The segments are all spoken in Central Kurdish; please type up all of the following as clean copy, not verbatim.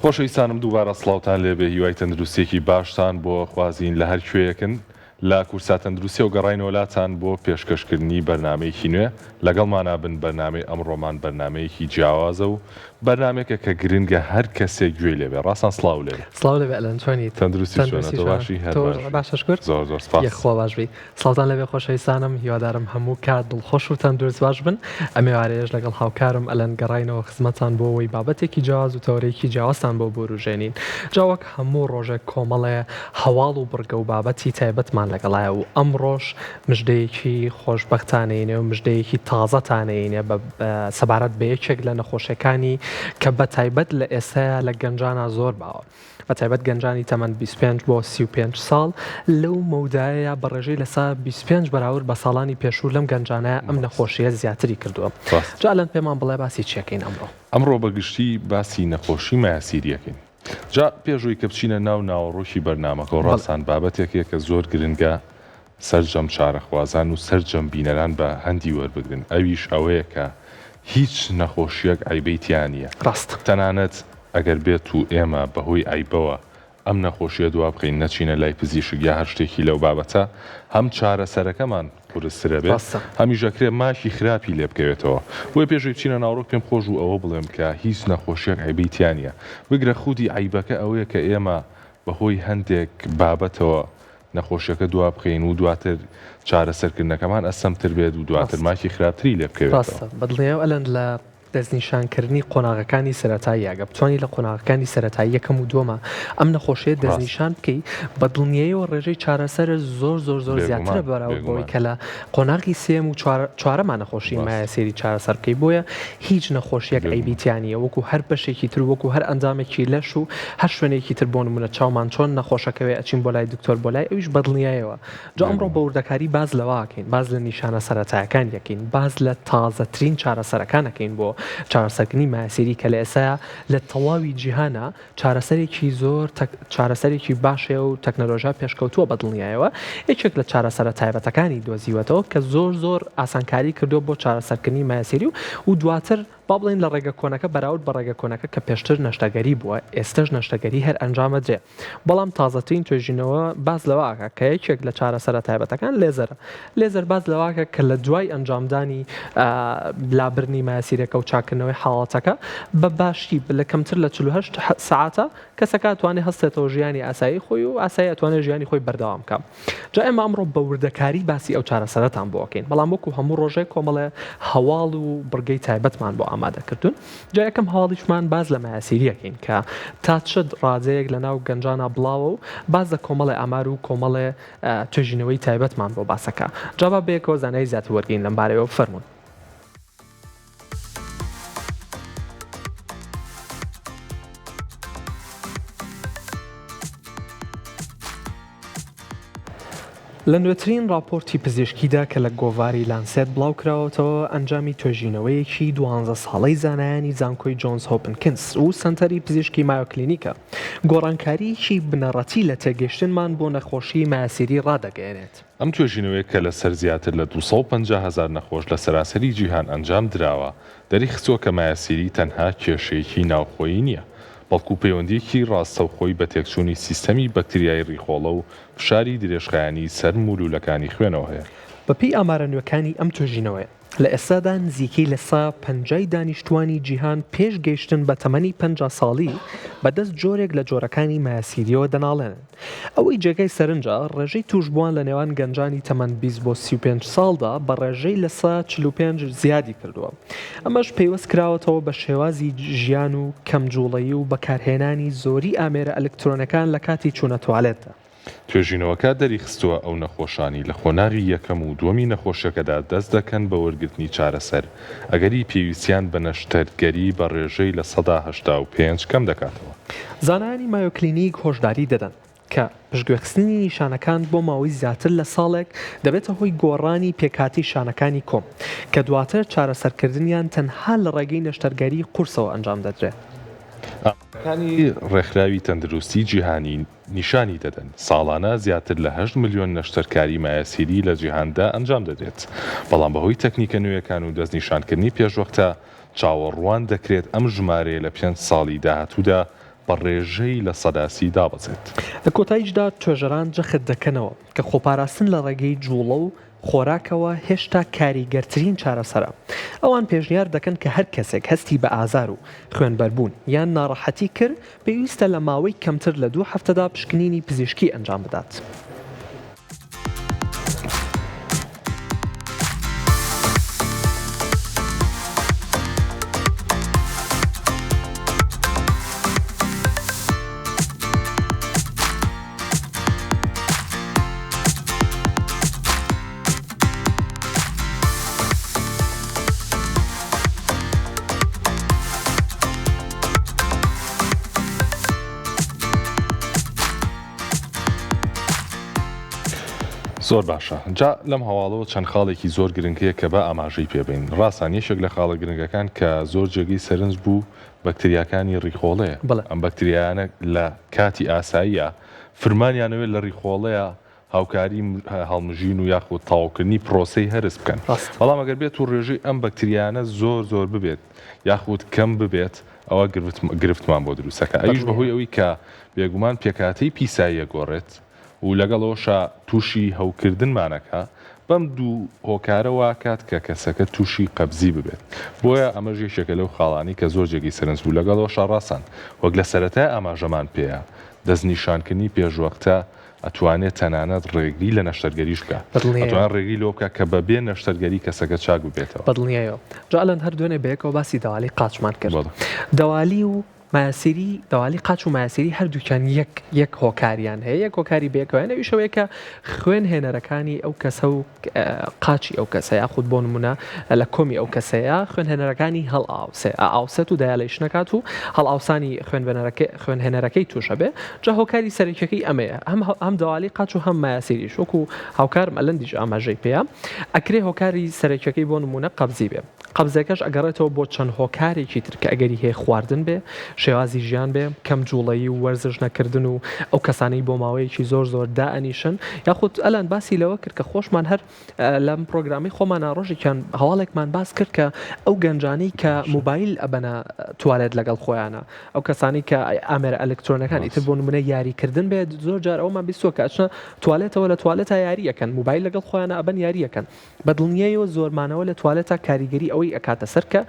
خۆشەویستانم دووبارە سڵاوتان لێبێ، هیوای تەندروستێکی باشتان بۆ خوازین لە هەر کوێیەکن لە کورسا تەندروستی و گەڕای وڵاتان بۆ پێشکەشکردنی بەرنامەیەکی نوێ لەگەڵمانە بن. بەرنامەی ئەمڕۆمان بەرنمەیەکی جیاوازە و بەرنمێکە کە گرنگە هەر کەسێک گوێ لێبێ. ڕاستان سڵاو لێ سڵاو لێبێ ئەلەن چۆنیت؟ تەندروستی چۆنە؟ باشی؟ باشە شکر. زۆر سپاس. یەخوا باشبی. سڵاوتان لەبێ خۆشەویستانم، هیوادارم هەموو کات دڵخۆش و تەندروست باش بن. ئەمێوارەیەش لەگەڵ هاوکارم ئەلەن گەڕاینەوە خزمەتان بۆ ئەوەی بابەتێکی جیاواز و تەورەیەکی جیاوازتان بۆ بروژێنین. جاوەک هەموو ڕۆژێک کۆمەڵێ هەواڵ و بڕگە و بابەتی تایبەتمان لەگەڵایە و ئەمڕۆژ مژدەیەکی خۆشبەختانەینێ و مژدەیەکی تازەتانەینێ بە سەبارەت بە یەکێک لە نەخۆشیەکانی کە بە تایبەت لە ئێستاە لە گەنجانە زۆر باوە. بە تایبەت گەنجانی تەمەەن 25 بۆ 35 ساڵ لەو مەودایە بە ڕێژەی لەسا 25 بەراورد بە ساڵانی پێشوو لەم گەنجانەیە ئەم نەخۆشیە زیاتری کردووە. جالەن پێمان بڵێ باسی چیەکەین ئەمڕۆ بەگشتی باسی نەخۆشی مایاسیریەکەین. جا پێشووی کە بچینە ناوڕۆشی بەرنامەکە و ڕاستان بابەتێکێک کە زۆر گرنگە سەرجەم چارەخوازان و سەرجەم بینەران بە هەندی وەربگرن. ئەویش ئەوەیە کە هیچ نەخۆشیەک ئایبەیتیانە. ڕاست تەنانەت ئەگەر بێت و ئێمە بەهۆی ئایبەوە ئەم نەخۆشیە دوا بخەین نەچینە لای پزیشک یا هەر شتێکی لەو بابەتە، هەم چارەسەرەکەمان قورسرە بێت، هەمیژەکرێ ماشی خراپی لێ بکەوێتەوە. بۆی پێشوی بچینە ناوڕۆک پێم خۆش و ئەوە بڵێم کە هیچ نەخۆشیەک عیبەیتیانە. بگرە خودی عیبەکە ئەوەیە کە ئێمە بەهۆی هەندێک بابەتەوە نەخۆشیەکە دوا بخەین و دواتر چارەسەرکردنەکەمان ئەسەمتر بێت و دواتر ماشی خراپتری لێ بکەوێتەوە. بەدڵێ ئەلەن لە دەستنیشانکردنی قۆناغەکانی سەرەتایی ئەگە بتوانانی لە قۆناغەکانی سەرەتایی یەکەم و دووەمە ئەم نەخۆشیە دەستنیشان بکەی بە دڵنیاییەوە ڕێژەی چارەسەر زۆر زیاترە بەراورد بۆی کە لە قۆناغی سێم و چوارەمان نەخۆشی مایەسێری چارەسەر بکەی. بۆیە هیچ نەخۆشیەک ئەیبیتیانیە وەکو هەر بەشێکی تر وەکو هەر ئەنجامێکی لەش و هەر شوێنێکی تر بۆ نمونە چاومان چۆن نەخۆشەکەوێ ئەچین بۆ لای دکتۆر بۆ لای ئەویش بەدڵنیایەوە. جا ئەمڕۆ بە وردەکاری باز لەواکەین، باز لە نیشانە سەرەتایەکان یەکەین، باز لە تازەترین چارەسەرەکانەکەین بۆ چارەسەرکردنی مایەسیری کە لە ئێستا لە تەواوی جیهانە چارەسەرێکی زۆر چارەسەرێکی باشێ و تەکنەلۆژیا پێشکەوتووە بە دڵنیایەوە. یەکێک لە چارەسەرە تایبەتەکانی دۆزیوەتەوە کە زۆر ئاسانکاری کردو بۆ چارەسەرکردنی مایەسیری و دواتر با بڵین لە ڕێگە کۆنەکە بەراورد بە ڕێگە کۆنەکە کە پێشتر نەشتەگەری بووە، ئێستش نەشتەگەری هەر ئەنجامە درێ. بەڵام تازەترین توێژینەوە باز لەواکە کە یەکێک لە چارەسەرە تایبەتەکان لێزەر باز لەواکە کە لە دوای ئەنجامدانی لابرنی مایەسیرەکە و چاکردنەوەی حاڵاتەکە بە باشی لە کەمتر لە 48 ساعاتە کەسەکە توانێت هەستێتەوە ژیانی ئاسایی خۆی و ئاسایی ئەتوانێت ژیانی خۆی بەردەوام بکە. جا ئێمە ئەمڕۆ بە وردەکاری باسی ئەو چارەسەرەتان بۆکەین، بەڵام وەکو هەموو ڕۆژێک کۆمەڵێ هەواڵ و بڕگەی تایبەتمان بۆ ئامادەکردون. جا یەکەم هەواڵیشمان باز لە مایەسیریەکەین کە تا چەند ڕادەیەک لە ناو گەنجانە بڵاوە و باز لە کۆمەڵێ ئامار و کۆمەڵێ توێژینەوەی تایبەتمان بۆ باسەکە. جا با بەیەکەوە زانایی زیاتر وەرگین لەم بارەیەوە فەرموون. لە نوێترین راپۆرتی پزیشکیدا کە لە گۆڤاری لانسێت بڵاوکراوەتەوە ئەنجامی توێژینەوەیەکی 12 ساڵەی زانایانی زانکۆی جۆنز هۆپنکینس و سنتەری پزیشکی مایۆکلینیکە گۆڕانکاریی بنەڕەتی لە تێگەشتنمان بۆ نەخۆشی مایەسیری ڕادەگەێنێت. ئەم توێژینەوەی کە لەسەر زیاتر لە 250,000 نەخۆش لە سەراسەری جیهان ئەنجام دراوە دەریخستووە کە مایەسیری تەنها کێشەیەکی ناوخۆیی نییە، بەڵکو پەیوەندیەکی ڕاستەوخۆی بە تێکچوونی سیستەمی بەکتریای ڕیخۆڵە و فشاری درێژخایانی سەر مولولەکانی خوێنەوە هەیە. بەپێی ئامارە نوێەکانی ئەم توێژینەوەیە لە ئێستادا نزیکەی لە 150 دانیشتوانی جیهان پێش گەیشتن بە تەمەنی 50 ساڵی بەدەست جۆرێک لە جۆرەکانی مایەسیریەوە دەناڵێنن. ئەوەی جێگەی سەرنجە ڕێژەی توشبووان لە نێوان گەنجانی تەمەن 20 بۆ 35 ساڵدا بە ڕێژەی لە 145 زیادی کردووە. ئەمەش پەیوەست کراوەتەوە بە شێوازی ژیان و کەمجوڵەیی و بەکارهێنانی زۆری ئامێرە ئەلکترۆنەکان لە کاتی چوونە توالێتە. توێژینەوەکە دەریخستووە ئەو نەخۆشانی لە خۆناغی یەکەم و دووەمی نەخۆشیەکەدا دەست دەکەن بە وەرگرتنی چارەسەر ئەگەری پێویستیان بە نەشتەرگەری بە ڕێژەی لە 185 کەم دەکاتەوە. زانایانی مایۆکلینیک هۆشداری دەدەن کە پشتگوێخستنی نیشانەکان بۆ ماوەی زیاتر لە ساڵێک دەبێتە هۆی گۆڕانی پێکاتی شانەکانی کۆم کە دواتر چارەسەرکردنیان تەنها لە ڕێگەی نەشتەرگەری قورسەوە ئەنجام دەدرێت. ئەمریکانی ڕێکخراوی تەندروستی جیهانی نیشانی دەدەن ساڵانە زیاتر لە 8 ملیۆن نەشتەرکاری مایەسیری لە جیهاندا ئەنجام دەدرێت، بەڵام بەهۆی تەکنیکە نوێیەکان و دەستنیشانکردنی پێشوەختە چاوەڕوان دەکرێت ئەم ژمارەیە لە 5 ساڵی داهاتوودا بە ڕێژەی لە سەداسی دابەزێت. لە کۆتاییشدا توێژەران جەخت دەکەنەوە کە خۆپاراستن لە ڕێگەی جوڵە و خۆراکەوە هێشتا کاریگەرترین چارەسەرە. ئەوان پێشنیار دەکەن کە هەر کەسێک هەستی بە ئازار و خوێنبەربوون یان ناڕەحەتی کرد پێویستە لە ماوەی کەمتر لە 2 هەفتەدا پشکنینی پزیشکی ئەنجام بدات. زۆر باشە. جا لەم هەواڵەوە چەند خاڵێکی زۆر گرنگەیە کە بە ئاماژەی پێبین. ڕاستان یەکێک لە خاڵە گرنگەکان کە زۆر جێگەی سەرنج بوو بەکتریاکانی ڕیخۆڵەیە. ئەم بەکتریانە لە کاتی ئاساییە فرمانیانەوێت لە ڕیخۆڵەیە هاوکاری هەڵمژین و یاخود تەواوکردنی پرۆسەی هەرس بکەن. بەڵام ئەگەر بێت و ڕێژەی ئەم بەکتریانە زۆر ببێت یاخود کەم ببێت ئەوە گرفتمان بۆ دروستەکە. ئەویش بەهۆی ئەوەی کە بێگومان پێکاتەی پیساییە گۆڕێت و لەگەڵەوەشە تووشی هەوکردنمانەکە بەم دوو هۆکارە واکات کە کەسەکە تووشی قەبزی ببێت. بۆیە ئەمە ژێشێکە لەو خاڵانی کە زۆر جێگەی سەرنج بوو لەگەڵەوەشە ڕاستان وەک لە سەرەتای ئاماژەمان پێەیە دەستنیشانکردنی پێشوەختە ئەتوانێت تەنانەت ڕێگری لە نەشتەرگەریش بکات. ئەتوان ڕێگری لۆ بکات کە بەبێ نەشتەرگەری کەسەکە چاک ببێتەوە. بەدڵنیایەوە. جا ئەلەن هەر دوێنێ بەیەکەوە باسی دەوالی قاچمان کرد. دەوالی و ماسیری دەوالی قاچ و ماسیری هەردووکیان یەک هۆکاریان هەیە یەک هۆکاری بەیەکەوە ئەویشەوەیە کە خوێن هێنەرەکانی ئەو کەسە و قاچی ئەو کەسەیە خود بۆ نمونە لە کۆمی ئەو کەسەیە خوێن هێنەرەکانی ئاوسێت و دایاڵیش نکات و هەڵئاوسانی خوێن هێنەرەکەی تووشە بێ. جا هۆکاری سەرەکیەکەی ئەمەیە هەم دەوالی قاچ و هەم ماسیریش وەکو هاوکارم ئەلەندیش ئاماژەی پێەیە ئەکرێ هۆکاری سەرەکیەکەی بۆ نمونە قەبزی بێ. قەبزەکەش ئەگەڕێتەوە بۆ چەند هۆکارێکی تر کە ئەگەری هەیە خواردن بێ شێوازی ژیان بێ کەم جوڵەیی و وەرزش نەکردن و ئەو کەسانەی بۆ ماوەیەکی زۆر دائنیشن یاخود ئەلان باسی لەوە کرد کە خۆشمان هەر لەم پرۆگرامی خۆمان ڕۆژێکیان هەواڵێکمان باس کرد کە ئەو گەنجانەی کە موبایل ئەبەنە توالێت لەگەڵ خۆیانە ئەو کەسانی کە ئامێرە ئەلکترۆنەکان ئیتر بۆ نمونە یاریکردن بێت زۆر جار ئەومان بیستوە کە ئەچنە توالێتەوە لە توالێتە یاریەکەن موبایل لەگەڵ خۆیانە ئەبەن یاریەکەن بەدڵنیایەوە زۆرمانەوە لە توالێتە کاریگەری ئەوەی ئەکاتە سەر کە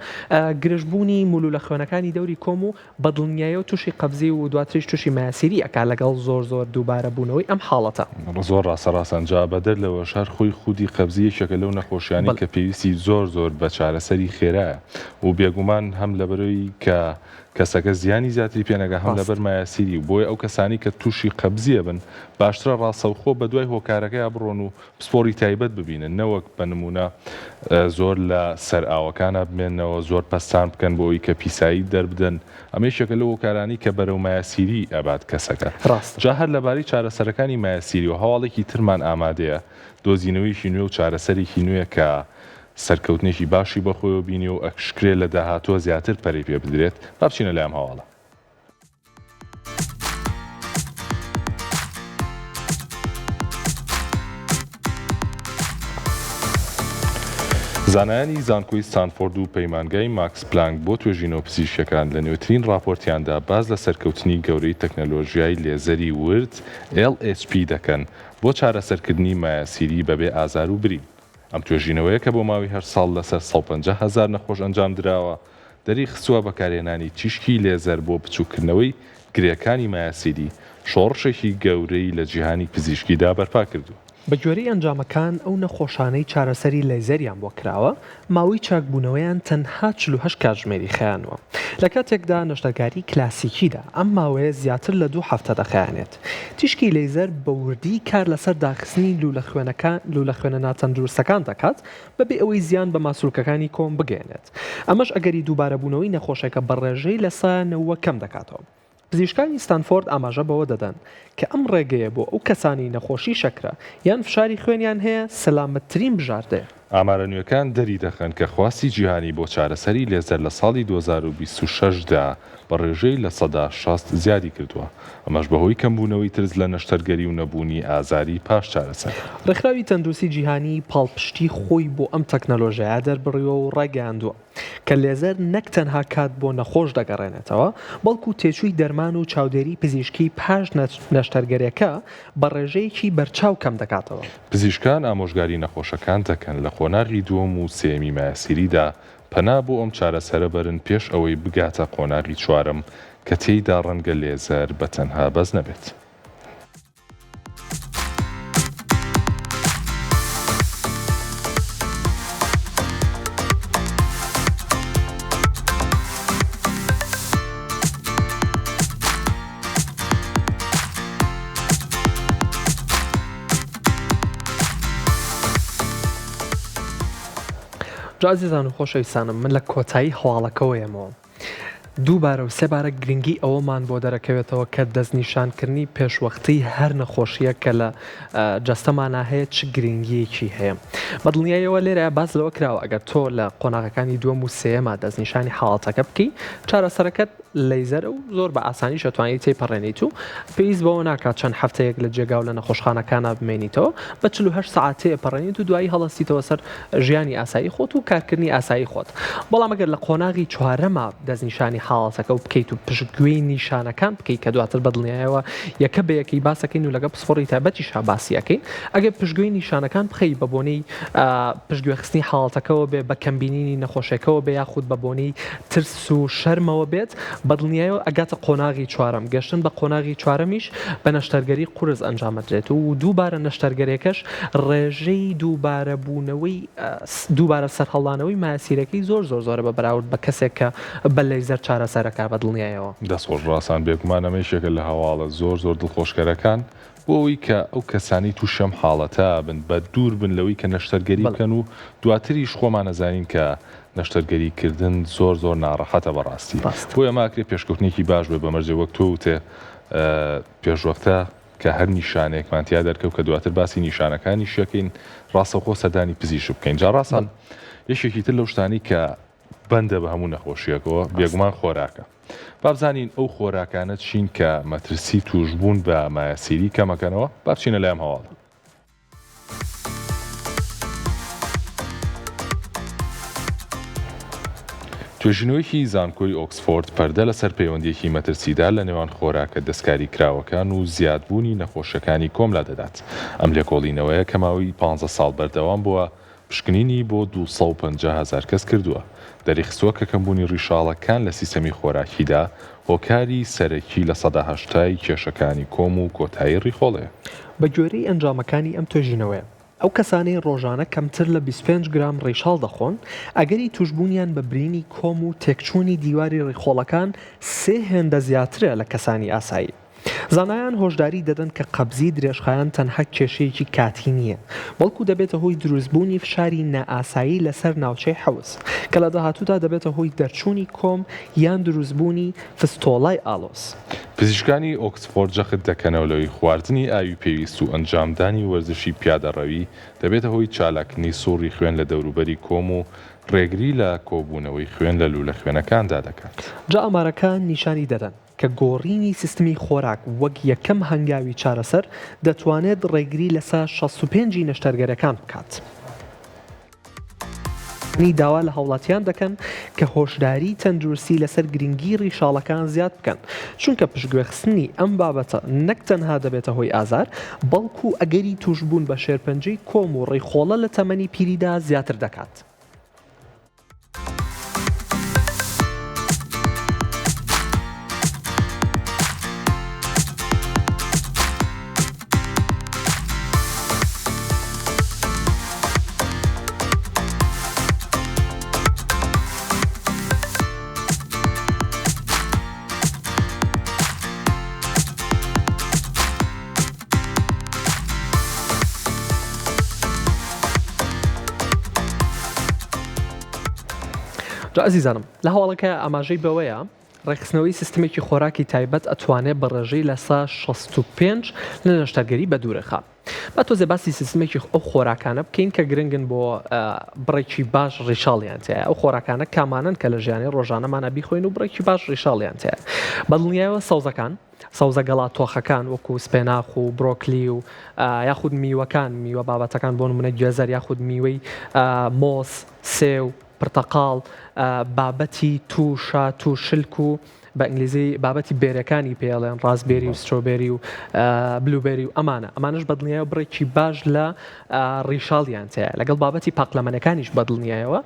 گرژبوونی مولو لە خوێنەکانی دەوری کۆم و بەدڵنیایەوە تووشی قەبزی و دواتریش تووشی ماسیری ئەکا لەگەڵ زۆر دووبارە بوونەوەی ئەم حاڵەتە. زۆر ڕاستەڕاستەنجا بەدەر لەوە شار خۆی خودی قەبزی یەکێکە لەو نەخۆشیانی کە پێویستی زۆر بە چارەسەری خێرایە و بێگومان هەم لەبەرەوەی کە کەسەکە زیانی زیاتری پێنەگە هەم لەبەر مایاسیری و بۆیە ئەو کەسانی کە تووشی قەبزیە بن باشترە ڕاستەوخۆ بە دوای هۆکارەکەی بڕۆن و پسپۆری تایبەت ببینن نەوەک بە نمونە زۆر لە سەر ئاوەکانە بمێنەوە زۆر پەستان بکەن بۆ ئەوی کە پیسایی دەربدەن ئەمەشێکە لە هۆکارانی کە بەرەو مایاسیری ئەبات کەسەکە. جا هەر لەبارەی چارەسەرەکانی مایاسیری و هەواڵێکی ترمان ئامادەیە دۆزینەوەیشی نوێ و چارەسەرێکی نوێ کە سەرکەوتنێکی باشی بەخۆیەوە بینی و ئەکشکرێت لە داهاتوە زیاتر پەرەی پێ بدرێت با بچینە لەم هەواڵە. زانایانی زانکۆی ستانفۆرد و پەیمانگای ماکس پلانک بۆ توێژینەوە پزیشکەکان لە نوێترین راپۆرتیاندا باز لە سەرکەوتنی گەورەی تەکنەلۆژیای لێزەری ورد LHP دەکەن بۆ چارەسەرکردنی مایاسیری بەبێ ئازار و برین. ئەم توێژینەوەیە کە بۆ ماوەی هەر ساڵ لەسەر 150,000 نەخۆش ئەنجام درراوە دەری خستووە بەکارهێنانی تیشکی لێزەر بۆ بچووکردنەوەی گرێەکانی مایاسیری شۆڕشێکی گەورەی لە جیهانی پزیشکیدا بەرپا کردووە. بە گوێرەی ئەنجامەکان ئەو نەخۆشانەی چارەسەری لەیزەریان بۆ کراوە ماوەی چاکبوونەوەیان تەنها 48 کاتژمێری خەیانەوە. لە کاتێکدا نەشتەرگاری کلاسیکیدا ئەم ماوەیە زیاتر لە 2 هەفتە دەخەیانێت. تیشکی لەیزەر بە وردی کار لەسەر داخستنی لوو لە خوێنە ناتەندروستەکان دەکات بەبێ ئەوەی زیان بە ماسوولکەکانی کۆم بگەێنێت. ئەمەش ئەگەری دووبارەبوونەوەی نەخۆشەکە بەڕێژەی لە سایانەوە کەم دەکاتەوە. پزیشکانی ستانفۆرد ئاماژە بەوە دەدەن کە ئەم ڕێگەیە بۆ ئەو کەسانی نەخۆشی شەکرە یان فشاری خوێنیان هەیە سەلامەتترین بژاردەیە. ئامارە نوێەکان دەری دەخەن کە خواستی جیهانی بۆ چارەسەری لێزەر لە ساڵی 2026دا بە ڕێژەی لە 60 زیادی کردووە. ئەمەش بەهۆی کەمبوونەوەی ترس لە نەشتەرگەری و نەبوونی ئازاری پاش چارەسەر. ڕێکخراوی تەندروستی جیهانی پاڵپشتی خۆی بۆ ئەم تەکنەلۆژیە دەربڕیوە و ڕاگەیاندووە کە کە لێزەر نەک تەنها کات بۆ نەخۆش دەگەڕێنێتەوە بەڵکو تێچووی دەرمان و چاودێری پزیشکی پاش نەشتەرگەریەکە بە ڕێژەیەکی بەرچاو کەم دەکاتەوە. پزیشکان ئامۆژگاری نەخۆشەکان دەکەن لە خۆناغی دووەم و سێمی مایەسیریدا پەنا بۆ ئەم چارەسەرە بەرن پێش ئەوەی بگاتە قۆناغی چوارم کە تێیدا ڕەنگە لێزەر بە تەنها بەس نەبێت. جازیزان و خۆشەویستانم من لە کۆتایی هەواڵەکەوەیەمەوە. دووبارە و سێبارە گرنگی ئەوەمان بۆ دەرەکەوێتەوە کە دەستنیشانکردنی پێشوەختی هەر نەخۆشیە کە لە جەستەمانە هەیە چ گرنگیەکی هەیە. بەدڵنیایەوە لێرە باز لەوە کراوە ئەگەر تۆ لە قۆناغەکانی دووەم و سێەمە دەستنیشانی حاڵەتەکە بکەی چارەسەرەکەت لەیزەر و زۆر بە ئاسانی شەتوانیت تێپەڕێنیت و پێویست بەوە ناکات چەند هەفتەیەک لە جێگاو لە نەخۆشخانەکانە بمێنیتەوە بە 48 ساعات تێپەڕێنیت و دوایی هەڵەستیتەوە سەر ژیانی ئاسایی خۆت و کارکردنی ئاسایی خۆت. بەڵام ئەگەر لە قۆناغی چوارەمە دەستنیشانی حاڵەتەکە و بکەیت و پشتگوێی نیشانەکان بکەیت کە دواتر بەدڵنیایەوە یەکە بە یەکەی باسەکەین و لەگە پسپۆڕی تایبەتیشا باسیەکەین ئەگەر پشتگوێی نیشانەکان بخەی بە بۆنەی پشتگوێخستنی حاڵەتەکەەوە بێ بە کەمبینینی نەخۆشیەکەەوە بێ یاخود بە بۆنەی ترس و شەرمەوە بێت بەدڵنیایەوە ئەگاتە قۆناغی چوارەم گەشتن بە قۆناغی چوارەمیش بە نەشتەرگەری قورس ئەنجامەدرێت و دووبارە نەشتەرگەریەکەش ڕێژەی دووبارە بوونەوەی دووبارە سەرهەڵدانەوەی مایەسیرەکەی زۆرە بە بەراورد بە کەسێک کە بە لەیزەر چارەسەرەکار بەدڵنیایەوە. دەستخۆش ڕاستان بێگومان ئەمەیشێکە لە هەواڵە زۆر دڵخۆشکەرەکان بۆ ئەوەی کە ئەو کەسانی تووشەم حاڵەتە بن بە دوور بن لەوەی کە نەشتەرگەری بکەن و دواتریش خۆمان نەزانین کە نەشتەرگەریکردن زۆر ناڕەحەتە بەڕاستی. بۆ ئەماکرێ پێشکەوتنێکی باش بێ بەمەرجێ وەک تۆ وتێ پێشوەختە کە هەر نیشانێکمان تیا دەرکەوت کە دواتر باسی نیشانەکانی شەکەین ڕاستەوخۆ سەردانی پزیشک بکەین. جا ڕاستان یەکێکی تر لەو شتانی کە بەندە بە هەموو نەخۆشیەکەوە بێگومان خۆراکە. بابزانین ئەو خۆراکانە چین کە مەترسی توشبوون بە مایەسیری کەمەکەنەوە بابچینە لایەم هەواڵ. توێژینەوەیکی زانکۆی ئۆکسفۆرد پەردە لەسەر پەیوەندیەکی مەترسیدا لە نێوان خۆراکە دەستکاری کراوەکان و زیادبوونی نەخۆشەکانی کۆملا دەدات. ئەم لێکۆڵینەوەیە کە ماوەی 15 ساڵ بەردەوام بووە پشکنینی بۆ 250,000 کەس کردووە. دەریخستووە کە کەمبوونی ڕیشاڵەکان لە سیستەمی خۆراکیدا هۆکاری سەرەکی لە 180 کێشەکانی کۆم و کۆتایی ڕیخۆڵەیە. بە گوێرەی ئەنجامەکانی ئەم توێژینەوەیە ئەو کەسانەی ڕۆژانە کەمتر لە 25 گرام ڕیشاڵ دەخۆن ئەگەری توشبوونیان بە برینی کۆم و تێکچوونی دیواری ڕیخۆڵەکان 3 هێندە زیاترە لە کەسانی ئاسایی. زانایان هۆشداری دەدەن کە قەبزی درێژخایان تەنها کێشەیەکی کاتی نییە بەڵکو دەبێتە هۆی دروستبوونی فشاری نائاسایی لەسەر ناوچەی حەوز کە لە داهاتوودا دەبێتە هۆی دەرچوونی کۆم یان دروستبوونی فستۆڵای ئالۆس. پزیشکانی ئۆکسفۆرد جەخت دەکەنەوە لەوەی خواردنی ئاوی پێویست و ئەنجامدانی وەرزشی پیادەڕەوی دەبێتە هۆی چالاکنی سوڕی خوێن لە دەوروبەری کۆم و ڕێگری لە کۆبوونەوەی خوێن لە لوولە خوێنەکاندا دەکات. جا ئەمارەکان نیشانی دەدەن کە گۆڕینی سیستمی خۆراک وەک یەکەم هەنگاوی چارەسەر دەتوانێت ڕێگری لەسەر 65 نەشتەرگەرەکان بکات. داوا لە هەوڵاتیان دەکەن کە هۆشداری تەندروستی لەسەر گرنگی ڕیشاڵەکان زیاد بکەن چونکە پشتگوێخستنی ئەم بابەتە نەک تەنها دەبێتە هۆی ئازار بەڵکو ئەگەری توشبوون بە شێرپەنجەی کۆم و ڕێخۆڵە لە تەمەنی پیریدا زیاتر دەکات. جا ئەزیزانم لە هەواڵەکە ئاماژەی بەوەیە ڕێکخستنەوەی سیستمێکی خۆراکی تایبەت ئەتوانێت بە ڕێژەی لە 65 لە نەشتەرگەری بە دوورەخە. با تۆزێ باسی سیستمێکی ئەو خۆراکانە بکەین کە گرنگن بۆ بڕێکی باش ڕیشاڵیان تەیە. ئەو خۆراکانە کامانن کە لە ژیانی ڕۆژانەمانە بیخۆین و بڕێکی باش ڕیشاڵیان تەیە. بەدڵنیایەوە سەوزەکان سەوزە گەڵات تۆخەکان وەکو سپێناخ و برۆکلی و یاخود میوەکان میوە بابەتەکان بۆ نمونە گوێزەر یاخود میوەی مۆس سێو پرتەقاڵ بابەتی تووشات و شلک و بە ئینگلیزی بابەتی بێرەکانی پێڵێن ڕازبێری و سترۆبێری و بلوبێری و ئەمانش بەدڵنیایە بڕێکی باش لە ڕیشاڵیان تەیە لەگەڵ بابەتی پاقلەمەنەکانیش بەدڵنیایەوە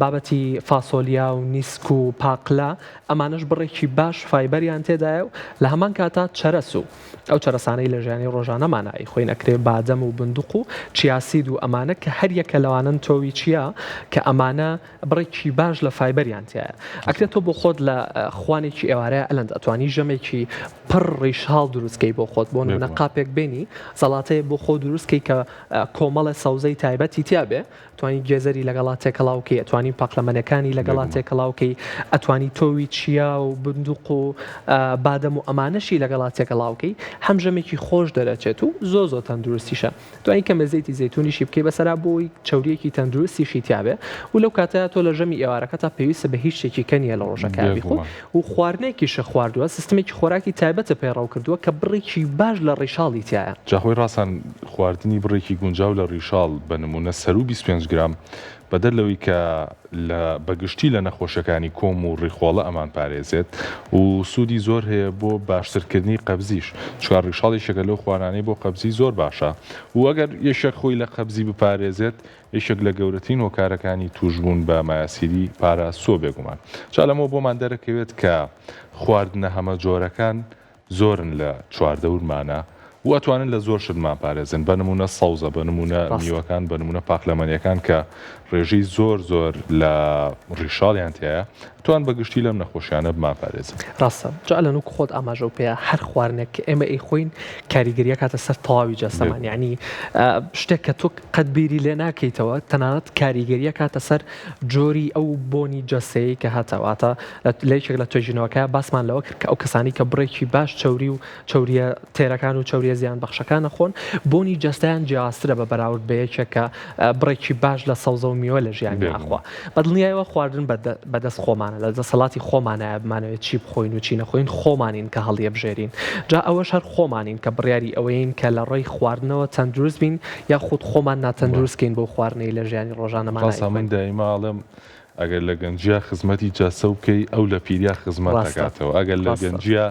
بابەتی فاسۆلیا و نیسک و پاقلا ئەمانش بڕێکی باش فایبەریان تێدایە و لە هەمان کاتا چەرەس و ئەو چەرەسانەی لە ژیانی ڕۆژانەمانایی خۆی نەکرێ بادەم و بندوق و چیاسید و ئەمانە کە هەر یەکە لەوانن تۆوی چیە کە ئەمانە بڕێکی باش لە فایبەریان تایە ئەکرێت تۆ بۆ خۆت لە خوانێکی ئێوارەیە ئەلەند ئەتوانی ژەمێکی پڕ ڕیشهاڵ دروستکەی بۆ خۆت بۆ نمونە قاپێک بێنی زەڵاتەیە بۆ خۆ دروستکەی کە کۆمەڵە سەوزەی تایبەتی تیا بێ توانی گێزەری لەگەڵا تێکەڵاوکەی ئەتوانی پاقلەمەنەکانی لەگەڵا تێکەڵاوکەی ئەتوانی تۆوی چیا و بندوق و بادەم و ئەمانەشی لەگەڵا تێکەڵاوکەی هەم ژەمێکی خۆش دەرەچێت و زۆ تەندروستیشە توانی کە مەزەیتی زەیتونیشی بکەی بەسەرا بۆی چاوریەکی تەندروستیشی تیاابێ و لەو کاتەیە تۆ لە ژەمی ئێوارەکە تا پێویستە بە هیچ شتێکی کەنیە لە ڕۆژەکە بیخۆ و خواردنێکیشە خواردووە سیستمێکی خۆراکی تایبەتە پێڕاو کردووە کە بڕێکی باش لە ڕیشاڵی تایە جاخۆی ڕاستان خواردنی بڕێکی گونجاو لە ڕیشاڵ بە نمونە سەر و 25 گرام بەدەر لەوەی کە بەگشتی لە نەخۆشەکانی کۆم و ڕیخۆڵە ئەمان پارێزێت و سوودی زۆر هەیە بۆ باشترکردنی قەبزیش چکار ڕیشاڵی شەکە لەو خوارانەی بۆ قەبزی زۆر باشە و ئەگەر یەشێک خۆی لە قەبزی بپارێزێت یەشێک لە گەورەترین هۆکارەکانی توشبوون بە مایاسیری پارە سۆ بێگومان جا لەمەوە بۆمان دەرەکەوێت کە خواردنە هەمە جۆرەکان زۆرن لە چواردەورمانە و ئەتوانن لە زۆر شتمان پارێزن بە نمونە سەوزە بە نمونە میوەکان بە نمونە پاقلەمەنیەکان کە ڕێژەی زۆر لە ڕیشاڵیان تایە توان بەگشتی لەم نەخۆشیانە بمان پارێزن ڕاستە جا لە نوک خۆت ئاماژە پێ هەر خواردنێک ئێمە ئەی خۆین کاریگەریە کاتە سەر تەواوی جەستەمان یعنی شتێک کە تۆ قەت بیری لێ ناکەیتەوە تەنانەت کاریگەریە کاتە سەر جۆری ئەو بۆنی جەستەیە کە هاتەواتە لەیەکێک لە توێژینەوەکە باسمان لەوە کرد کە ئەو کەسانی کە بڕێکی باش چەوری و چەوریە تێرەکان و چەوریە زیان بەخشەکانە خۆن بۆنی جەستیان جیاوازترە بە بەراورد بە یەکێکە بڕێکی باش لە سەوزە و میوە لە ژیانی ئاخوا بەدڵنیایەوە خواردن بەدەست خۆمانە لە دەسەڵاتی خۆمانایە بمانەوێت چی بخۆین و چی نەخۆین خۆمانین کە هەڵیە بژێرین جا ئەوەش هەر خۆمانین کە بڕیاری ئەوەین کە لە ڕێی خواردنەوە تەندروست بین یا خودت خۆمان ناتەندروستکەین بۆ خواردنەی لە ژیانی ڕۆژانەمان من دایماڵم ئەگەر لە گەنجیا خزمەتی جەسە بکەی ئەو لە پیریا خزمەت دەکاتەوە ئەگەر لە گەنجیا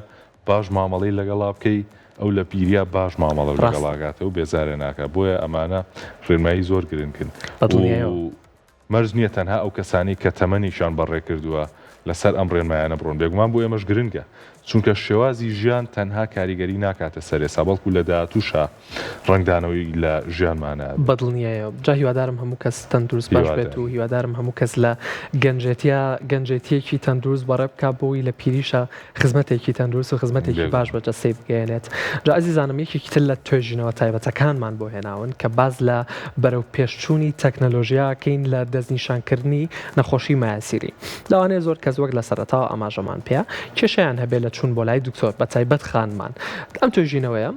باش مامەڵەی لەگەڵا بکەی ئەو لە پیریا باش مامەڵە لەگەڵاگاتە و بێزارە ناکە بۆیە ئەمانە ڕێنمایی زۆر گرنگن مەرج نییە تەنها ئەو کەسانی کە تەمەنیشان بەڕێ کردووە لەسەر ئەم ڕێنمایانە بڕۆن بێگومان بۆ ئێمەش گرنگە چونکە شێوازی ژیان تەنها کاریگەری ناکاتە سەرێسا بەڵکو لە داهاتووشە ڕنگدانەوەی لە ژیانمانە بەدڵنیایە جا هیوادارم هەموو کەس تەندروست باش بێت و هیوادارم هەموو کەس لە گەنجێتیەکی تەندروست بەڕێ بکە بۆی لە پیریشە خزمەتێکی تەندروست و خزمەتێکی باش بەجەستەی بگەێنێت جا ئەزیزانم یەکێکی تر لە توێژینەوە تایبەتەکانمان بۆ هێناون کە باز لە بەرەو پێشچوونی تەکنەلۆژیاکەین لە دەستنیشانکردنی نەخۆشی مایاسیری لەوانەیە زۆر کەس وەک لە سەرەتاوە ئاماژەمان پێ کێشەیان هەبێت لە چوون بۆ لای دکتۆر بە تایبەت خانمان ئەم توێژینەوەیە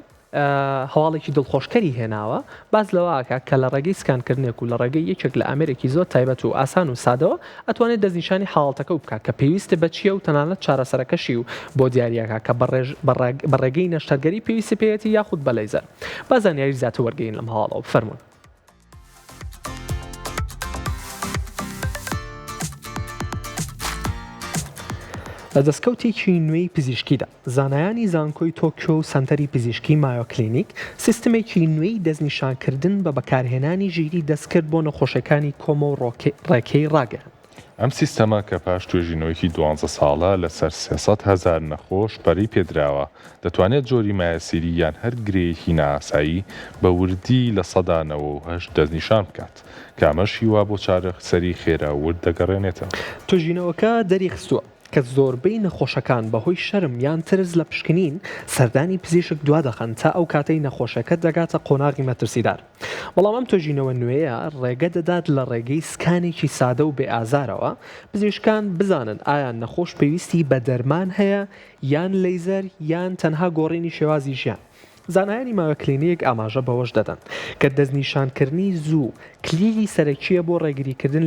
هەواڵێکی دڵخۆشکەری هێناوە باز لەوەکە کە لە ڕێگەی سکانکردنێک و لە ڕێگەی یەکێک لە ئەمریکی زۆر تایبەت و ئاسان و سادەوە ئەتوانێت دەستنیشانی حاڵەتەکە و بکات کە پێویستە بە چیە و تەنانەت چارەسەرەکەشی و بۆ دیاریەکە کە بە ڕێگەی نەشتەرگەری پێویستی پێێتی یاخود بە لەیزەر با زانیاری زیاتر وەرگین لەم هەواڵەوە بفەرمونون. لە دەستکەوتێکی نوێی پزیشکیدا زانایانی زانکۆی تۆکیۆ و سەنتەری پزیشکی مایۆ کلینیک سیستمێکی نوێی دەستنیشانکردن بە بەکارهێنانی ژیری دەستکرد بۆ نەخۆشەکانی کۆمە و ڕێکەی ڕاگەهەن. ئەم سیستەمە کە پاش توێژینەوەیکی 12 ساڵە لەسەر 300,000 نەخۆش پەری پێدراوە دەتوانێت جۆری مایەسیری یان هەر گرەیەکی نائاسایی بە وردی لە 100% دەستنیشان بکات کامەش هیوا بۆ چارەسەری خێرا ورد دەگەڕێنێتەوە. توێژینەوەکە دەریخستووە کە زۆربەی نەخۆشەکان بەهۆی شەرم یان ترس لە پشکنین سەردانی پزیشک دوا دەخەن تا ئەو کاتەی نەخۆشەکە دەگاتە قۆناغی مەترسیدار. بەڵام ئەم توێژینەوە نوێیە ڕێگە دەدات لە ڕێگەی سکانێکی سادە و بێ ئازارەوە پزیشکان بزانن ئایا نەخۆش پێویستی بە دەرمان هەیە یان لەیزەر یان تەنها گۆڕینی شێوازی ژیان. زانایانی ماوە کلینیک ئاماژە بەوەش دەدەن کە دەستنیشانکردنی زوو کلیلی سەرەکیە بۆ ڕێگریکردن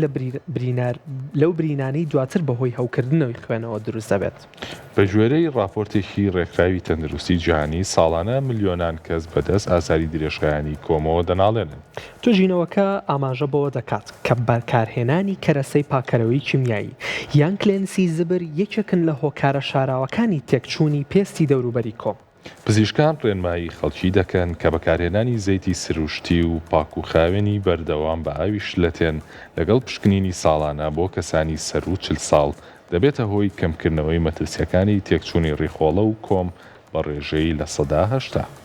لەو برینانەی دواتر بەهۆی هەوکردنەوەی خوێنەوە دروست دەبێت. بە ژێرەی راپۆرتێکی ڕێکخراوی تەندروستی جیهانی ساڵانە ملیۆنان کەس بەدەست ئازاری درێژخایانی کۆمەوە دەناڵێنن. توژینەوەکە ئاماژە بەوە دەکات کە بەرکارهێنانی کەرەسەی پاکەرەوەی کیمیایی یان کلێنسی زبر یەکێکن لە هۆکارە شاراوەکانی تێکچوونی پێستی دەوروبەری کۆم. پزیشکان ڕێنمایی خەڵکی دەکەن کە بەکارهێنانی زەیتی سروشتی و پاکوخاوێنی بەردەوام بە ئاوی شلەتێن لەگەڵ پشکنینی ساڵانە بۆ کەسانی سەر و 40 ساڵ دەبێتە هۆی کەمکردنەوەی مەترسیەکانی تێکچوونی ڕێخۆڵە و کۆم بە ڕێژەی لە 80%.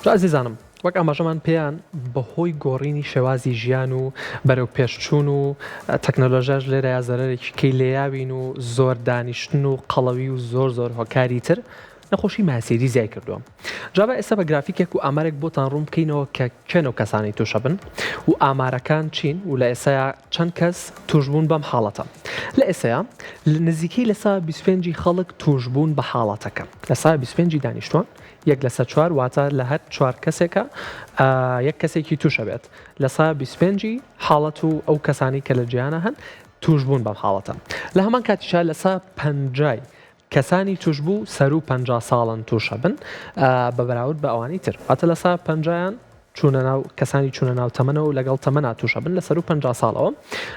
عزیزانم وەک ئاماژەمان پێیان بەهۆی گۆڕینی شێوازی ژیان و بەرەو پێشچوون و تەکنۆلۆژیاش لێرە یا زەرێکی کەی لێیاوین و زۆر دانیشتن و قەڵەوی و زۆر هۆکاری تر نەخۆشی ماسیری زیای کردووە. جابە ئێستا بە گرافیکێک و ئامارێک بۆتان ڕوون بکەینەوە کە کێنەوە کەسانی تووشە بن و ئامارەکان چین و لە ئێسایا چەند کەس توشبوون بەم حاڵەتە. لە ئێسایا نزیکەی لە سا 25 خەڵک توشبوون بە حاڵەتەکە. لە سا 25 دانیشتوان یەک لەسەر 4 واتە لە هەر 4 کەسێکە یەک کەسێکی تووشە بێت. لە سا 25 حاڵەت و ئەو کەسانی کە لە جیهانە هەن توشبوون بەم حاڵەتە. لە هەمان کاتیشا لە سا 50 کەسانی توشبوو سەر و 50 ساڵن تووشە بن بە بەراورد بە ئەوانی تر. واتە لە سا 50 کەسانی چوونە ناو تەمەنە و لەگەڵ تەمەنا تووشە بن لە سەر و 50 ساڵەوە.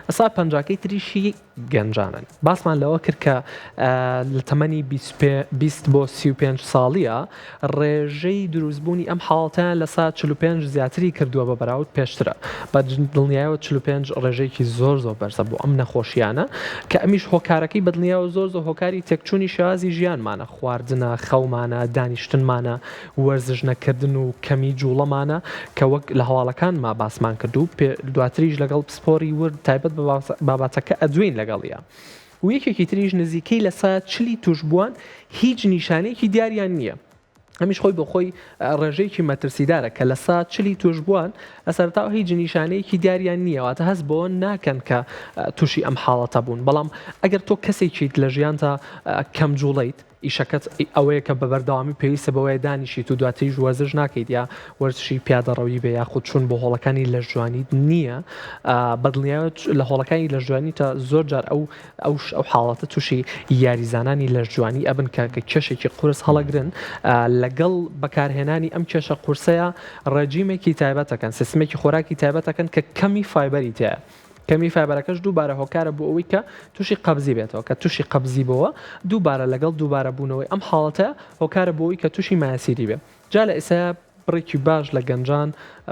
ئەسا 50کەی تریشی گەنجانن. باسمان لەوە کرد کە لە تەمەنی 20 بۆ 35 ساڵیە ڕێژەی دروستبوونی ئەم حاڵەتیان لە سا 45 زیاتری کردووە بە بەراورد پێشترە. بە دڵنیایەوە 45 ڕێژەیەکی زۆر بەرزە بۆ ئەم نەخۆشیانە کە ئەمیش هۆکارەکەی بە دڵنیایەوە زۆر هۆکاری تێکچوونی شێوازی ژیانمانە، خواردنە، خەومانە، دانیشتنمانە، وەرزش نەکردن و کەمی جوڵەمانە کە وەک لە هەواڵەکان ما باسمان کردو دواتریش لەگەڵ پسپۆری ورد تایبەت بە باباتەکە ئەدوین لەگەڵیە. و یەکێکی تریش نزیکەی لە سا 40 توشبووان هیچ نیشانەیەکی دیاریان نییە. ئەمیش خۆی بۆ خۆی ڕێژەیەکی مەترسیدارە کە لە سا 40 توشبووان ئەسەرتاوە هیچ نیشانەیەکی دیاریان نییە، واتە هەست بۆ ناکەن کە تووشی ئەم حاڵەتە بوون. بەڵام ئەگەر تۆ کەسێکیت لە ژیانتا کەم جوڵیت ئیشەکەت ئەوەیە کە بە بەردەوامی پێویستە بەوەی دانیشیت و دواتریش وەرزش ناکەیت یا وەرزشی پیادەڕەوی بێ یا خود چوون بۆ هۆڵەکانی لە ژوانیت نییە، بەدڵنیایەوە لە هۆڵەکانی لە ژوانی تا زۆر جار ئەو حاڵەتە تووشی یاریزانانی لە ژوانی ئەبن کە کێشێکی قورس هەڵەگرن لەگەڵ بەکارهێنانی ئەم کێشە قورسەیە ڕەجیمێکی تایبەتەکەن، سیستمێکی خۆراکی تایبەتەکەن کە کەمی فایبەری تایە. کەمی فایبەرەکەش دووبارە هۆکارە بۆ ئەوەی کە تووشی قەبزی بێتەوە، کە تووشی قەبزی بەوە دووبارە لەگەڵ دووبارە بوونەوەی ئەم حاڵەتە هۆکارە بۆ ئەوەی کە تووشی مایەسیری بێ. جا لە ئێستا بڕێکی باش لە گەنجان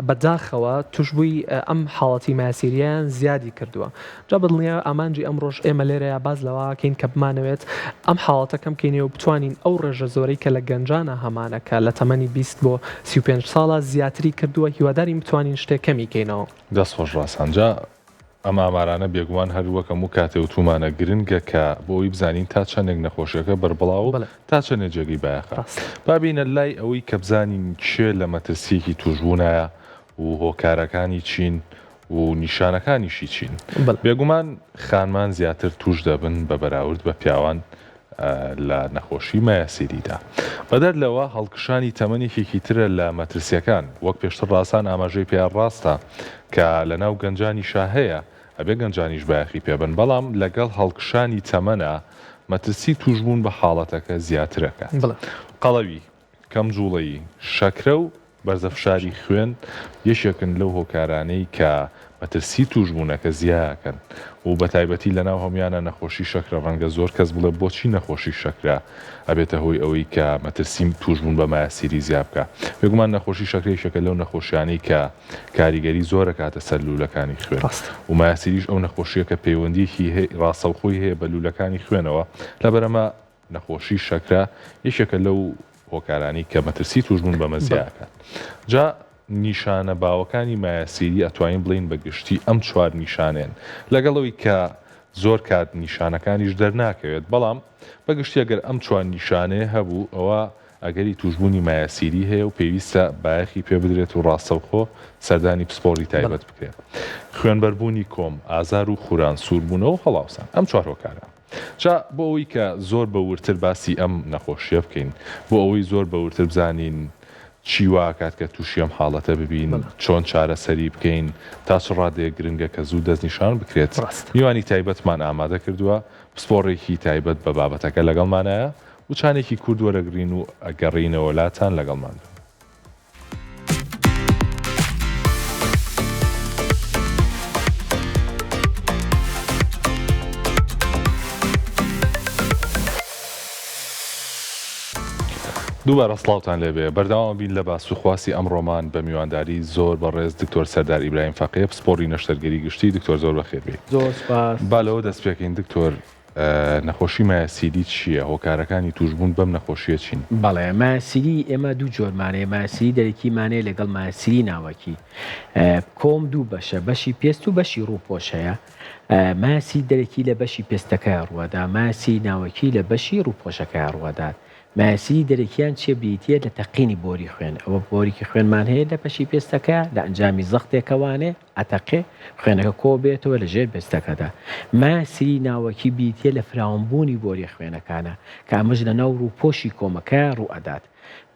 بەداخەوە توشبووی ئەم حاڵەتی مایەسیریان زیادی کردووە. جا بەدڵنیایە ئامانجی ئەم ڕۆژ ئێمە لێرەیە باز لەوەکەین کە بمانەوێت ئەم حاڵەتە کەم بکەینەوە و بتوانین ئەو ڕێژە زۆرەی کە لە گەنجانە هەمانەکە لە تەمەنی 20 بۆ 35 ساڵە زیاتری کردووە هیوادارین بتوانین شتێک کەمی کەینەوە. دەست خۆش ڕاستانجا ئەمە ئامارانە بێگومان هەروەکەم و کاتێ و تومانە گرنگە کە بۆی بزانین تا چەندێک نەخۆشیەکە بەربڵاو تا چەندێک جێگەی بایەخە. بابینە لای ئەوەی کە بزانین کێ لە مەترسیەکی توشبوونایە و هۆکارەکانی چین و نیشانەکانیشی چین. بێگومان خانمان زیاتر توش دەبن بە بەراورد بە پیاوان لە نەخۆشی مایەسیریدا. بەدەر لەوە هەڵکشانی تەمەنێکێکی ترە لە مەترسیەکان وەک پێشتر ڕاستان ئاماژەی پێیان ڕاستە کە لە ناو گەنجانیشا هەیە ئەبێ گەنجانیش بایەخی پێبن، بەڵام لەگەڵ هەڵکشانی تەمەنە مەترسی توشبوون بە حاڵەتەکە زیاترەکە. قەڵەوی، کەم جوڵەیی، شەکرە و بەرزەفشاری خوێن یەشێکن لەو هۆکارانەی کە مەترسی توشبوونەکە زیاکەن و بە تایبەتی لەناو هەمویانە نەخۆشی شەکرە ڕەنگە زۆر کەس بڵێ بۆچی نەخۆشی شەکرە ئەبێتە هۆی ئەوەی کە مەترسیم توشبوون بە مایەسیری زیاد بکە. بێگومان نەخۆشی شەکرێکێکە لەو نەخۆشیانەی کە کاریگەری زۆرە کاتە سەر لوولەکانی خوێن و مایەسیریش ئەو نەخۆشیە کە پەیوەندیەکی ڕاستەوخۆی هەیە بە لوولەکانی خوێنەوە. لەبەرەمە نەخۆشی شەکرە یەکێکە لەو هۆکارانی کە مەترسی توشبوون بە مەزیاکە. جا نیشانە باوەکانی مایەسیری ئەتوانین بڵین بە گشتی ئەم چوار نیشانێن لەگەڵەوەی کە زۆر کات نیشانەکانیش دەرناکەوێت، بەڵام بەگشتی ئەگەر ئەم چوار نیشانەیە هەبوو ئەوە ئەگەری توشبوونی مایەسیری هەیە و پێویستە بایەخی پێ بدرێت و ڕاستەوخۆ سەردانی پسپۆڕی تایبەت بکرێت. خوێنبەربوونی کۆم، ئازار و خوران، سووربوونەوە و هەڵاوسان، ئەم چوار هۆکارە. جا بۆ ئەوەی کە زۆر بەورتر باسی ئەم نەخۆشیە بکەین، بۆ ئەوەی زۆر بەورتر بزانین چی واکات کە تووشی ئەم حاڵەتە ببین، چۆن چارەسەری بکەین تا چ ڕادەیە گرنگە کە زوو دەستنیشان بکرێت. میوانی تایبەتمان ئامادە کردووە، پسپۆڕێکی تایبەت بە بابەتەکە لەگەڵمانایە و چانێکی کورد وەرەگرین و ئەگەڕینەوە لاتان لەگەڵمان. دووبارە سڵاوتان لێبێ، بەردەوام بین لە باسوخواسی ئەمڕۆمان بە میوانداری زۆر بەڕێز دکتۆر سەردار ئیبراهیم فەقێ، پسپۆڕی نەشتەرگەری گشتی. دکتۆر زۆر بەخێر بێت. زۆر سپاس. با لەوە دەست پێکەین دکتۆر، نەخۆشی مایەسیری چییە؟ هۆکارەکانی توشبوون بەم نەخۆشیە چین؟ بەڵێ مایەسیری ئێمە دوو جۆرمانەیە، مایەسیری دەرەکیمانەیە لەگەڵ مایەسیری ناوەکی. کۆم دوو بەشە، بەشی پێست و بەشی ڕووپۆشەیە. مایەسی دەرەکی لە بەشی پێستەکە ڕوەدا، مایەسی ناوەکی لە بەشی ڕووپۆشەکە ڕوەدات. مایەسی دەرەکیان چێ بریتە لە تەقینی بۆری خوێن. ئەوە بۆریکی خوێنمان هەیە لە بەشی پێستەکە لە ئەنجامی زەختێکەوانێ ئەتەقێ خوێنەکە کۆ بێتەوە لە ژێر پێستەکەدا. مایەسی ناوەکی بریتە لە فراوانبوونی بۆری خوێنەکانە کە ئەمەش لە ناو ڕووپۆشی کۆمەکە ڕوئەدات.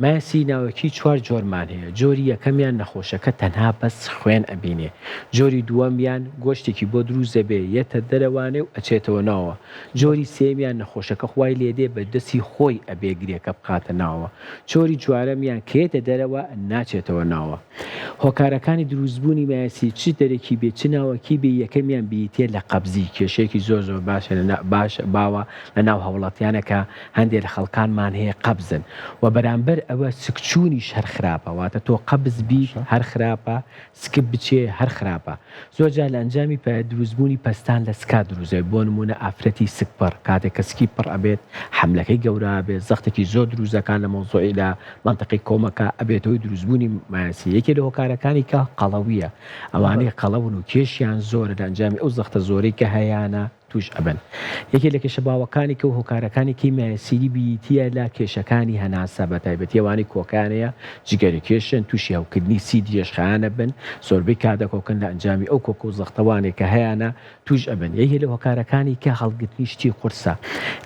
مایەسی ناوەکی چوار جۆرمان هەیە. جۆری یەکەمیان نەخۆشەکە تەنها بەس خوێن ئەبینێ. جۆری دووەمیان گۆشتێکی بۆ دروست دەبێ یەتە دەرەوانێ و ئەچێتەوە ناوە. جۆری سێمیان نەخۆشەکە خوای لێدێ بە دەستی خۆی ئەبێگرێکە بقاتە ناوە. جۆری چوارەمیان کێتە دەرەوە ناچێتەوە ناوە. هۆکارەکانی دروستبوونی مایەسی چ دەرەکی بێ چ ناوەکی بێ، یەکەمیان بیتێ لە قەبزی، کێشەیەکی زۆر زۆر باش باوە لە ناو هەوڵەتیانەکە هەندێک لە خەڵکانمان هەیە قەبزن و بەرامبەر ئەوە سکچوونیش هەر خراپە، واتە تۆ قەبز بی هەر خراپە، سکب بچێ هەر خراپە. زۆرجار لە ئەنجامی دروستبوونی پەستان لە سکا دروزێ، بۆ نمونە ئافرەتی سکپڕ کاتێک کە سکی پڕ ئەبێت حملەکەی گەورە بێت، زەختێکی زۆر دروزەکان لە مۆزۆعی لە منتەقی کۆمەکە ئەبێتەوەی دروستبوونی مایەسی. یەکێ لە هۆکارەکانی کە قەڵەویە، ئەوانەی قەڵەون و کێشیان زۆرە لە ئەنجامی ئەو زەختە زۆرەی کە هەیەانە توش ئەبن. یەکێ لە کێشەباوەکانی کە و هۆکارەکانی کەی مایەسیری بیتیە لە کێشەکانی هەناسە، بە تایبەتیەوانی کۆکانەیە جگەری کێشن، تووشی هەوکردنی سید ێشخانە بن، زۆربەی کادەکۆکن لە ئەنجامی ئەو کۆکە و زەختەوانێک کە هەیەە توش ئەبن. یەکێ لە هۆکارەکانی کە هەڵگرتنی شتی قورسە.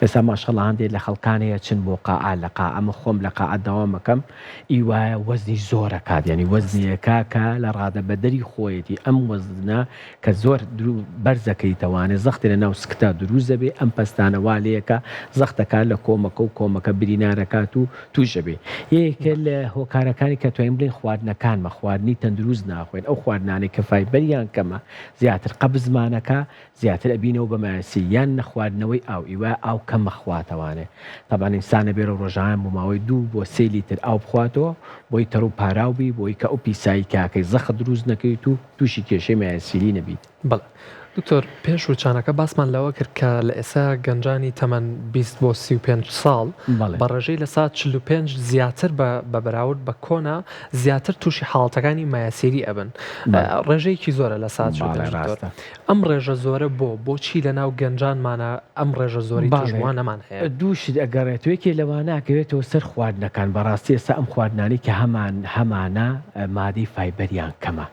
ئێستا ماشەڵڵا هەندێک لە خەڵکانەیە چن بۆ قاعە لە قاعە، ئەمە خۆم لە قاعە داوام مەکەم، ئیوایە وەزنی زۆرە کات، یعنی وەزنیەکە کە لە ڕادەبەدەری خۆیەتی ئەم وەزنە کە زۆر بەرزەکەیتەوانێ زەختی لە ناو سکتا دروست دەبێ، ئەم پەستانەوا لەیەکە زەختەکە لە کۆمەکە و کۆمەکە برینارەکات و توش دەبێ. یەکێ لە هۆکارەکانی کە توانین بڵین خواردنەکانمە، خواردنی تەندروست ناخوێن، ئەو خواردنانەی کە فایبەریان کەمە زیاتر قەبزمانەکە زیاتر ئەبینەوە بە مایەسی، یان نەخواردنەوەی ئاو، ئیوە ئاو کەمە خواتەوانێ. تەبان ئینسانە بێرە ڕۆژانە بۆ ماوەی 2 بۆ 3 لیتر ئاو بخواتەوە بۆی تەڕ و پاراوبی، بۆی کە ئەو پیسایی کاکەی زەخت دروست نەکەیت و تووشی کێشەی مایەسیری نەبیت. بەڵێ دکتۆر، پێش وچانەکە باسمان لەوە کرد کە لە ئێستا گەنجانی تەمەەن 20 بۆ 35 ساڵ بە ڕێژەی لە سات 45 زیاتر بە بەراورد بە کۆنا زیاتر تووشی حاڵەتەکانی مایەسیری ئەبن. ڕێژەیەکی زۆرە لە سات. ئەم ڕێژە زۆرە بۆچی لە ناو گەنجانمانە ئەم ڕێژە زۆری توشوانەمان هەیە؟ دووشت ئەگەڕێتوەیەکی لەوانەکەوێتەوە سەر خواردنەکان. بەڕاستی ئێستا ئەم خواردنانی کە هەمانە مادەی فایبەریان کەمە،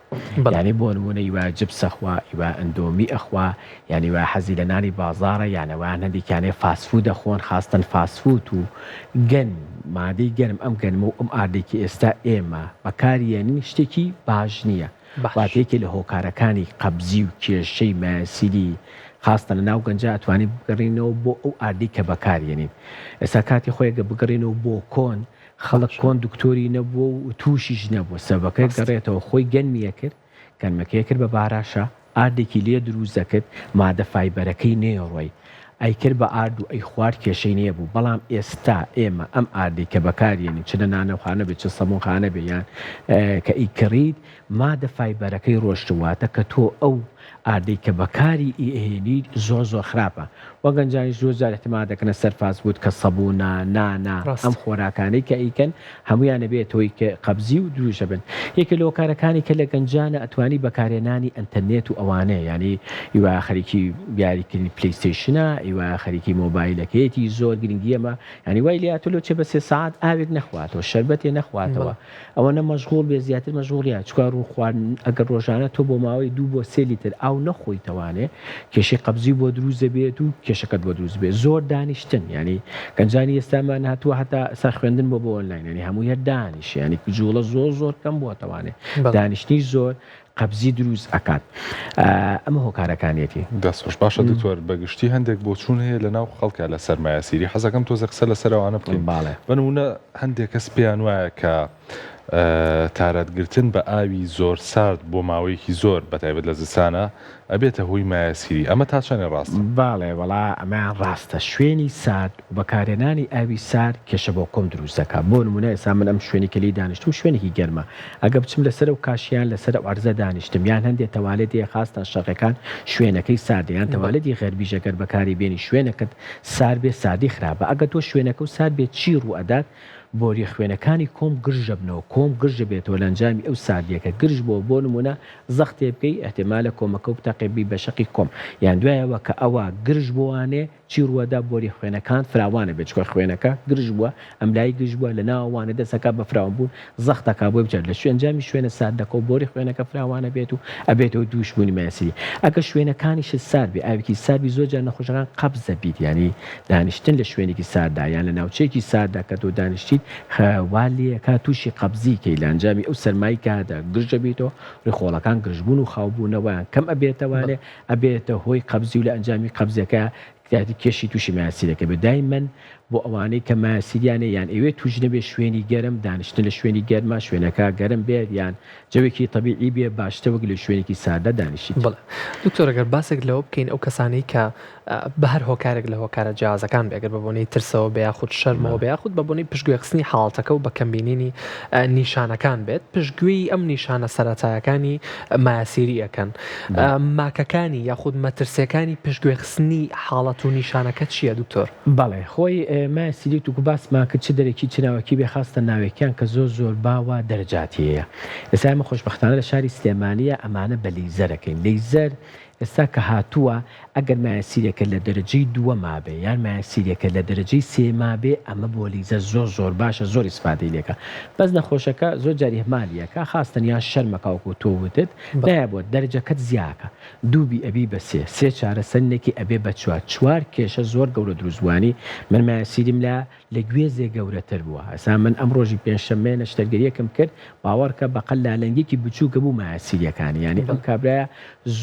یعنی بۆ نمونە ئیوا جبسەخوا، ئیوا ئەندۆمی ئەخوا، یعنی وا حەزی لە نانی بازاڕە، یانەوەیان هەندێکیانێ فاسفود دەخۆن، خاستن فاسفوت و گەن مادەی گەرم. ئەم گەنمە و ئەم ئاردێکی ئێستا ئێمە بەکاریێنین شتێکی باش نییە. واتەیەکی لە هۆکارەکانی قەبزی و کێشەی مایەسیری خاستە لە ناو گەنجە ئەتوانین بگەڕینەوە بۆ ئەو ئاردی کە بەکارێنین. ئێستا کاتی خۆیگە بگەڕینەوە بۆ کۆن، خەڵک کۆن دکتۆری نەبووە و تووشیش نەبووە، سەبەکەی گەڕێتەوە خۆی گەنمیە کرد، کەنمەکەی کرد بە باراشە ئاردێکی لێ دروست دەکرد مادە فایبەرەکەی نێڕۆی ئەیکرد بە ئارد و ئەی خوارد کێشەی نییە بوو بەڵام ئێستا ئێمە ئەم ئاردی کە بەکارێنی چ لە نانەخانە بێت چ سەمونخانە بێ یان کە ئیکڕیت مادە فایبەرەکەی ڕۆشتواتە کە تۆ ئەو ئاردەی کە بەکاری ئێهێنی زۆر خراپە وەگەنجانی زۆر احتیمال دەکەنە سەرفاز بوت کە سەبوونە نانا ئەم خۆراکانەی کە ئیکەن هەمویانە بێتەوەی کە قەبزی و دروشە بن یەکە لە هۆکارەکانی کە لە گەنجانە ئەتوانی بەکارێنانی ئەنتەرنێت و ئەوانەیە ینی هیوا خەریکی بیاریکردنی پلەیستیشنە هیوا خەریکی مۆبایلەکەیەتی زۆر گرنگی ئەمە ینی وای لێهاتوو لەو چێ بە 3 ساعات ئاوێک نەخواتەوە شەربەتێ نەخواتەوە ئەوەنە مەشغوڵ بێ زیاتر مەشغوڵیە چکار و خواردن ئەگەر ڕۆژانە تۆ بۆ ماوەی 2 بۆ 3 لیتر ئاو نەخۆی توانێ کێشەی قەبزی بۆ دروست دەبێت و کێشەکەت بۆ دروست بێت زۆر دانیشتن ینی گەنجانی ئێستامان هاتووە هەتا سەر خوێندن بۆ ئۆنلاین ینی هەموو هەر دانیش ینی جوڵە زۆر کەم بووە توانێ دانیشتنی زۆر قەبزی دروست ئەکات ئەمە هۆکارەکانیەتی دەستخۆش باشە دکتۆر بەگشتی هەندێک بۆچوون هەیە لە ناو خەڵکە لە سەرمایەسیری حەزەکەم تۆزە قسە لەسەرەوانە بکەین باڵێ بنمونە هەندێک کەس پێیان وایە کە تارەتگرتن بە ئاوی زۆر سارد بۆ ماوەیەکی زۆر بەتایبەت لە زستانە ئەبێتە هۆی مایەسیری ئەمە تا چەندێ ڕاستە باڵێ وەڵا ئەمەیان ڕاستە شوێنی سارد و بەکارێنانی ئاوی سارد کێشە بۆ کۆم دروست دەکات بۆ نمونە ئێستا من ئەم شوێنی کە لی دانیشتم شوێنێکی گەرمە ئەگە بچم لەسەر و کاشیان لەسەر ئەوارزە دانیشتم یان هەندێک تەوالێتی خاستە شەقەکان شوێنەکەی ساردیان تەوالێتی غەربیژەگەر بەکاری بێنی شوێنەکەت سارد بێ ساردی خراپە ئەگە تۆ شوێنەکە و سارد بێت چی ڕوو ئەدات بۆری خوێنەکانی کۆم گرژە بنەوە کۆم گرژە بێتەوە لە ئەنجامی ئەو ساردیەکە گرژ بۆ نمونە زەختێ بکەی احتیمالە کۆمەکە و بتەقێبی بە شەقی کۆم یان دوایەوە کە ئەوە گرژ بۆوانێ چی ڕووەدا بۆری خوێنەکان فراوانە بێت چکە خوێنەکە گرژ بووە ئەم لای گرژ بووە لە ناوانە دەسەکە بە فراوان بوون زەختەکە بۆی بجار لە ئەنجامی شوێنە ساردەکە و بۆری خوێنەکە فراوانە بێت و ئەبێتەوە دووشبوونی مایەسیری ئەگە شوێنەکانیش سارد بێ ئاوێکی ساردی زۆر جار نەخۆشەکان قەبزە بیت ینی دانیشتن لە شوێنێکی ساردا یان لە ناوچەیەکی ساردا کە تۆ دانیشتیت والیەکە تووشی قەبزی کەی لە ئەنجامی ئەو سەرمایی کادا گرژە بیتەوە ڕێخۆڵەکان گرژبوون و خاوبوونەوەیان کەم ئەبێتەوانێ ئەبێتە هۆی قەبزی و لە ئەنجامی قەبزەکە کێشی تووشی مایەسیرەکە بەدای من بۆ ئەوانەی کە مایەسیریانە یان ئەوێ توش نەبێ شوێنی گەرم دانیشتن لە شوێنی گەرمە شوێنەکە گەرم بێت یان جەوێکی طبیعی بێ باشتر وەک لە شوێنێکی ساردە دانیشت بڵێ دکتۆر ئەگەر باسێک لەوە بکەین ئەو کەسانەی کە بە هەر هۆکارێک لە هۆکارە جیازەکان بێ ئەگەر بەبوونەی ترسەوە بە یاخود شەرمەوە بە یاخود بەبوونی پشتگوێخستنی حاڵەتەکە و بە کەمبینینی نیشانەکان بێت پشتگوێی ئەم نیشانە سەرەتایەکانی مایەسیری ئەەکەن ماکەکانی یاخود مەترسیەکانی پشتگوێخستنی حاڵەت و نیشانەکە چییە دکتۆر؟ بەڵێ خۆی مایەسیری تو باسمان کرد چ دەرەکی چ ناوەکی بێ خاستە ناوێکیان کە زۆر باوە دەرەجاتیەیە ئێستا ئێمە خۆشبەختانە لە شاری سلێمانیە ئەمانە بە لەیزەرەکەین لەیزەر ئێستا کە هاتووە ئەگەر مایەسیرێکە لە دەرەجەی 2 مابێ یان مایەسیرێکە لە دەرەجەی 3 مابێ ئەمە بۆ لیزە زۆر باشە زۆر ئیسپادەی لێکە بەس نەخۆشەکە زۆر جاری هەمالیەکە خاستن یان شەرمەکەوەکو تۆ وتت نایە بۆ دەرەجەکەت زیاکە 2 بی ئەبی بە 3 چارەسەرێکی ئەبێ بە 4 کێشە زۆر گەورە دروستوانی من مایەسیریم لە گوێزێ گەورەتر بووە ئەسا من ئەم ڕۆژی پێنجشەممە نەشتەرگەریەکەم کرد باوەڕکە بەقەل لالەنگێکی بچووکە بوو مایەسیریەکانی ینی ئەم کابرایە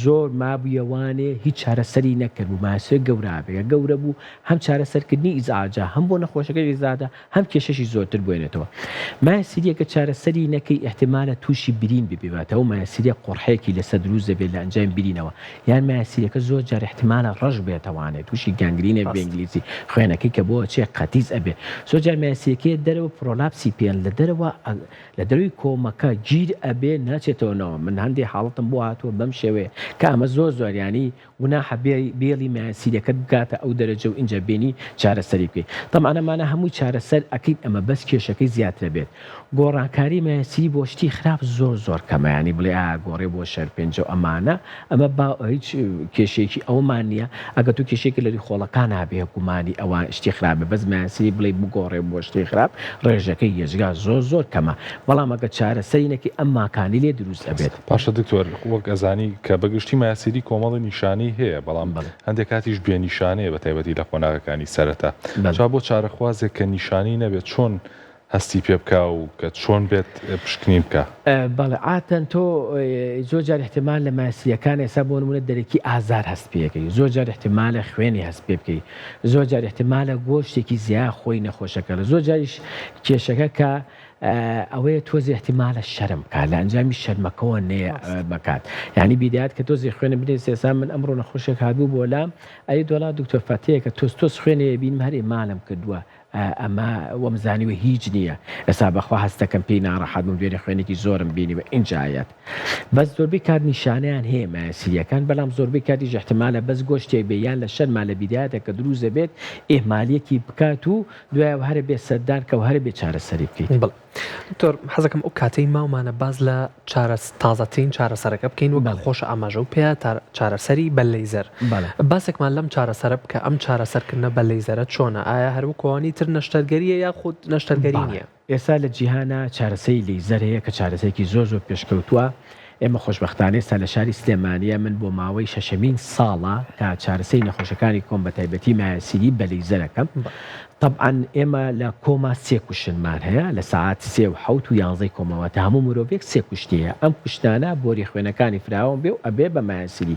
زۆر مابوویەوانێ هیچ چارەسەری نەکرد بوو ماسێ گەورابێ گەورە بوو هەم چارەسەرکردنی ئیزعاجا هەم بۆ نەخۆشەکە ئیزادا هەم کێشەشی زۆرتر بوێنێتەوە مایەسیریەکە چارەسەری نەکەی احتیمالە تووشی برین ببێتەوە مایەسیریە قوڕحەیەکی لەسەر دروست دەبێت لە ئەنجام برینەوە یان مایەسیریەکە زۆر جار احتیمالە ڕەش بێتەوانێت تووشی گانگرینە بە ئینگلیزی خوێنەکەی کە بۆ چێ قەتیز ئەبێ زۆر جار مایەسیریەکەی دەرەوە پرۆلاپسی پێن لە دەروی کۆمەکە گیر ئەبێ ناچێتەوەنەوە من هەندێک حاڵەتم بۆ هاتووە بەم شێوەیە کە ئەمە زۆر ینی گوناحە بێڵی مایەسیریەکەت بگاتە ئەو دەرەجە و اینجا بینی چارەسەری بکەیت تەمانەمانە هەمووی چارەسەر ئەکەیت ئەمە بەس کێشەکەی زیاترە بێت گۆڕانکاری مایەسیری بۆ شتی خراپ زۆر کەمەیانی بڵێ گۆڕێ بۆ شەرپێنج و ئەمە با هیچ کێشێکی ئەومان نییە ئەگە تو کێشێکی لەری خۆڵەکان هابێ حکومانی ئەوان شتی خراپە بەس مایەسیری بڵێ بگۆڕێ بۆ شتی خراپ ڕێژەکەی یەجگا زۆر کەمە بەڵام ئەگە چارەسەرینەکی ئەم ماکانی لێ دروست ئەبێت پاشە دکتۆر وەک ئەزانی کە بەگشتی مایەسیری کۆمەڵی نیشانەی هەیە بەڵام هەندێک کاتیش بێ نیشانەیە بە تایبەتی لە خۆناغەکانی سەرەتا جا بۆ چارەخوازێک کە نیشانی نەبێت چۆن هەستی پێ بکە و کە چۆن بێت پشکنی بکە بەڵێ ئاتەن تۆ زۆر جار احتیمال لە مایەسیریەکان ئێستا بۆ نمونە دەرەکی ئازار هەست پێەکەی زۆر جار احتیمالە خوێنی هەست پێ بکەی زۆر جار احتیمالە گۆشتێکی زیاد خۆی نەخۆشەکە لە زۆر جاریش کێشەکە کە ئەوەیە تۆزی احتیمالە شەرم کات لە ئەنجامی شەرمەکەەوە نەیە بکات یعنی بیدات کە تۆزی خوێنە بنێ سێسان من ئەمڕۆ نەخۆشێک هاتبوو بۆ لام ئەی دۆڵا دکتۆر فەتەیە کە تۆز خوێنێ بین هەرێ ماڵم کردووە ئەمە وەمزانیوە هیچ نییە ئێستا بەخوا هەستەکەم پێی ناڕەحەت بووم دوێنێ خوێنێکی زۆرم بینی بە ئینجایەت بەس زۆربەی کات نیشانەیان هەیە مایەسیریەکان بەڵام زۆربەی کاتیش احتیمالە بەس گۆشتێک بێ یان لە شەرما لە بیدایەتە کە دروزە بێت ئێمالیەکی بکات و دوایەوە هەرە بێ سەردان کە و هەرە بێ چارەسەری بکەیت. دکتۆر حەزەکەم ئەو کاتەی ماومانە باز لە تازەترین چارەسەرەکە بکەین و بە خۆشە ئاماژە و پێ چارەسەری بە لەیزەر باسێکمان لەم چارەسەرە بکە ئەم چارەسەرکردنە بە لەیزەرە چۆنە ئایا هەروەکوانی تر نەشتەرگەریە یا خود نەشتەرگەری نییە؟ ئێستا لە جیهانە چارەسەری لەیزەر هەیە کە چارەسەرێکی زۆر پێشکەوتووە. ئێمە خۆشبەختانەی سا لە شاری سلێمانیە من بۆ ماوەی 6مین ساڵە کە چارەسەری نەخۆشەکانی کۆم بە تایبەتی مایەسیری بە لەیزەرەکەم. طبعا ئێمە لە کۆما 3 کوشتنمان هەیە لە ساعات 3 و 7 و 11 کۆمەوەتە هەموو مرۆڤێک 3 کوشتیە ئەم کوشتانە بۆری خوێنەکانی فراوان بێ و ئەبێ بە مایەسیری.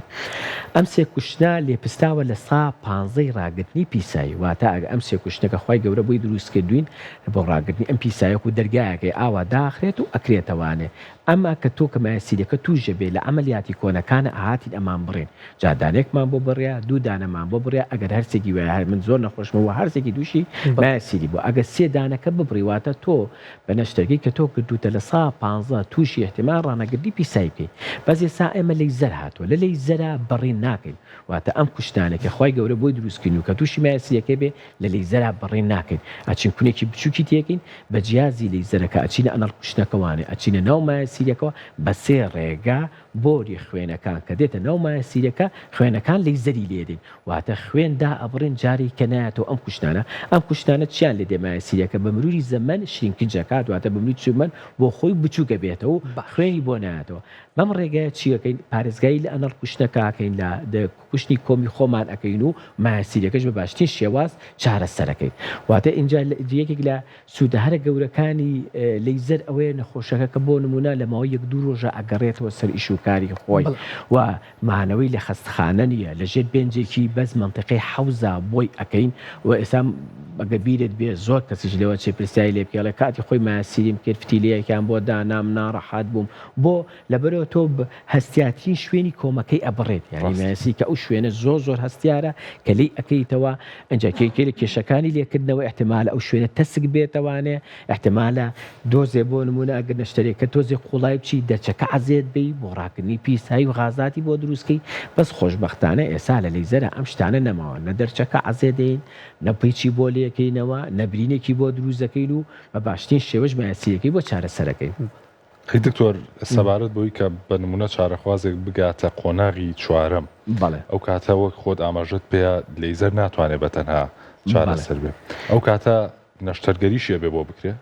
ئەم 3 کوشتە لێپستاوە لە سا 15 ڕاگرتنی پیسایی واتە ئەگە ئەم 3 کوشتەکە خی گەورە بۆی دروست کردوین بۆ ڕاگرتنی ئەم پیسایەک و دەرگایەکەی ئاوا داخرێت و ئەکرێتەوانێ ئەمە کە تۆ کە مایەسیریەکە توژە بێ لە ئەمەلیاتی کۆنەکانە ئاهاتین ئەمان بڕێن جادانێکمان بۆ بڕیا دوو دانەمان بۆ بڕیا ئەگەر هەرسێکی وایە من زۆر نەخۆشمەوە هەرسێکی دووشی مایەسیری بۆ ئەگە 3 دانەکە ببڕیواتە تۆ بە نەشتەرگەی کە تۆ کردوتە لە سا 15 تووشی احتیمال ڕانەگردی پیسایی بکەیت بەس ئێستا ئێمە لەیزەر هاتووە لە لەیزەرە بەڕێن ناکەین واتە ئەم کوشتانێکە خی گەورە بۆی دروستکردن و کە تووشی مایەسیریەکە بێ لە لەیزەرە بەڕێن ناکەین ئەچین کونێکی بچووکی تێکین بە جیازی لەیزەرەکە ئەچینە ئەنەڵ کوشتەکەوانێ ئەچینە ناو مایەسیریەکەەوە بە 3 ڕێگا بۆری خوێنەکان کە دێتە ناو مایەسیریەکە خوێنەکان لەیزەری لێدەین واتە خوێندا ئەبڕێن جاری کە نایەتەوە ئەم کوشتانە چیان لێ دێ مایەسیریەکە بە مروری زەمن شرینکجەکات واتە بە مروری چومەن بۆ خۆی بچووکە بێتەوە خوێنی بۆ نایەتەوە. بەم ڕێگایە چیەکەین پارێزگایی لە ئەنەڵ کوشتەکەکەین لە کوشتنی کۆمی خۆمان ئەەکەین و مایەسیریەکەش بە باشترین شێواز چارەسەرەکەین واتە اینجا یەکێک لە سوودە هەرە گەورەکانی لەیزەر ئەوەیە نەخۆشەکە کە بۆ نمونە لە ماوەی 1-2 ڕۆژە ئەگەڕێتەوە سەر ئیش و کاری خۆی و مانەوەی لە خەستخانە نیە لەژێر بێنجێکی بەس منتیقەی حەوزە بۆی ئەەکەین و ئێستا ئەگە بیرت بێ زۆر کەسیش لەوە چێ پرسیایی لێ بکێڵێ کاتی خۆی مایەسیریم کرد فتیلەیەکیان بۆ دانام ناڕەحات بووم بۆ لەبەرەوە تۆ هەستیاترین شوێنی کۆمەکەی ئەبڕێت یعنی مایەسی کە ئەو شوێنە زۆر هەستیارە کە لی ئەەکەیتەوە ئەنج لە کێشەکانی لێکردنەوە احتیمالە ئەو شوێنە تەسک بێتەوانێ احتیمالە دۆزێ بۆ نمونە ئەگەر نەشتەرێکە تۆزێک قوڵای بچی دەرچەکە عەزێت بی بۆ ڕاکردنی پیسایی و غازاتی بۆ دروستکەی بەس خۆشبەختانە ئێستا لە لەیزەرە ئەم شتانە نەماوە نە دەرچەکە عەزێدەین نەپیچی بۆ لێکەینەوە نەبرینێکی بۆ دروستەکەین و بە باشترین شێوەش مایەسیریەکەی بۆ چارەسەرەکەین. دکتۆر سەبارەت بۆی کە بە نمونە چارەخوازێک بگاتە قۆناغی 4م ئەو کاتە وەک خۆت ئاماژەت پێە لەیزەر ناتوانێت بە تەنها چارەسەر بێ ئەو کاتە نەشتەرگەریشیە بێ بۆ بکرێ؟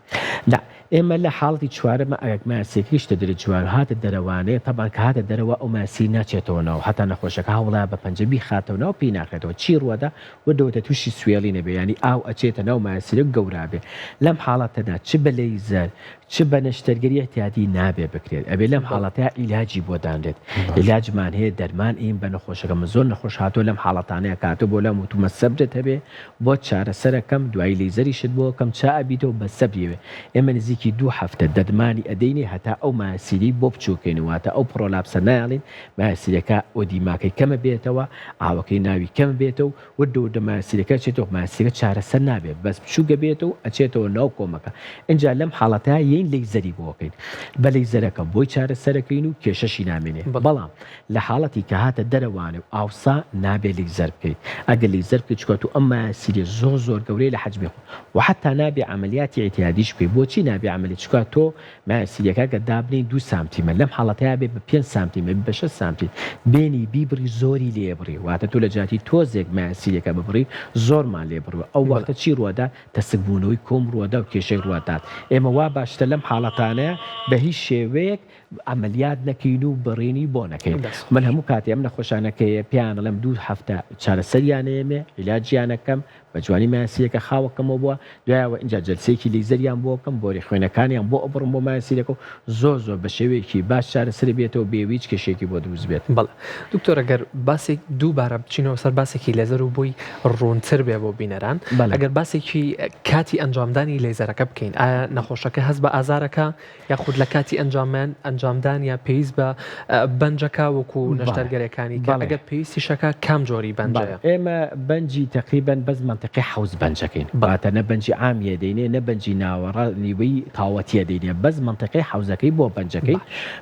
لا ئێمە لە حاڵی 4مە ئەگەر مایەسیەکەیشتە دەرێت جوار هاتە دەرەوانەیە تەبان کە هاتە دەرەوە ئەو مایەسی ناچێتەوە ناو هەتا نەخۆشەکە هەوڵا بە پەنجەبی خاتەوە ناو پێی ناخێتەوە چی ڕوەدا وەدەوەتە تووشی سوێڵی نەبێ ینی ئاو ئەچێتە ناو مایەسیرە گەورا بێ لەم حاڵەتەدا چ بە لەیزەر چ بە نەشتەرگەری احتیاطی نابێ بکرێت ئەبێ لەم حاڵەتەیە ئیلاجی بۆ دانرێت عیلاجمان هەیە دەرمان ئین بە نەخۆشەکەمە زۆر نەخۆش هاتووە لەم حاڵەتانەیە کاتۆ بۆ لەم وتومە سەبرت هەبێ بۆ چارەسەرەکەم دوای لەیزەریشت بۆ کەم چا ئەبیتەوە بە سەبریوێ ئێمە نزیکی 2 هەفتە دەدمانی ئەدەینێ هەتا ئەو مایەسیری بۆ بچووکەینەوەتە ئەو پرۆلابسە نایڵین مایەسیرەکە ئۆدیماکەی کەمە بێتەوە ئاوەکەی ناوی کەم بێتەوە و دەودە مایەسیرەکە چێتەوە مایەسیرە چارەسەر نابێت بەس بچووکە بێتەوە ئەچێتەوە ناو کۆمەکە اینجا لەم حاڵەتە یەین لەیزەری بۆکەین بە لەیزەرەکە بۆی چارەسەرەکەین و کێشەشی نامێنێ بەڵام لە حاڵەتی کە هاتە دەرەوانێ و ئاوسا نابێ لەیزەر بکەیت ئەگەر لەیزەر بکەیت چکات و ئەم مایەسیرە زۆر گەورەی لە حەجمی خۆ و حتا نابێ عملیاتی ئێتیادیش بکەیت بۆچی نابێ عملی چکات تۆ مایەسیرەکە کە دابنین 2 سانتیمە لەم حاڵەتەیە بێ بە 5 سانتیمە بە 6 سانتیم بێنی بیبڕی زۆری لێبڕی واتە تۆ لە جاتی تۆزێک مایەسیرەکە ببڕی زۆرمان لێبڕوە ئەو وەختە چی ڕوەدا تەسکبوونەوەی کۆم ڕوەدا و کێشەی ڕوەدات ئێمە وا باشتە لەم حاڵەتانەیە بە هیچ شێوەیەک عملیات نەکەین و بەڕێنی بۆ نەکەین من هەموو کاتی ئەم نەخۆشانەکەیە پیان لەم 2 هەفتە چارەسەریانەیەمێ عیلاجیانەکەم بە جوانی مایسیرەکە خاوەکەمەوە بووە دوایەوە اینجا جلسەیەکی لەیزەریان بۆکەم بۆ خوێنەکانیان بۆ ئەبڕم بۆ مایسیرەکە و زۆر بە شێوەیەکی باش چارەسەر بێتەوە بێ هیچ کێشێکی بۆ دروست بێت. بەڵێ دکتۆر ئەگەر باسێک دووبارە بچینەوە سەر باسێکی لێزەر و بووی ڕوونتر بێ بۆ بینەران ئەگەر باسێکی کاتی ئەنجامدانی لێزەرەکە بکەین ئایا نەخۆشەکە هەست بە ئازارەکە یاخود لە کاتی ئەنجامدان یا پێویست بە بەنجەکە وەکو نەشتەرگەریەکانی کە ئەگەر پێویستی شەکە کام جۆری بەنجەیە؟ ئێمە بەنجی تقریبان بەس منطقی حوز بەنجەکەین باتە نە بەنجی عامیە دەینێ نە بەنجی ناوەڕە نیوەی تاوەتیە دەینێ بەس منطقی حوزەکەی بۆ بەنجەکەی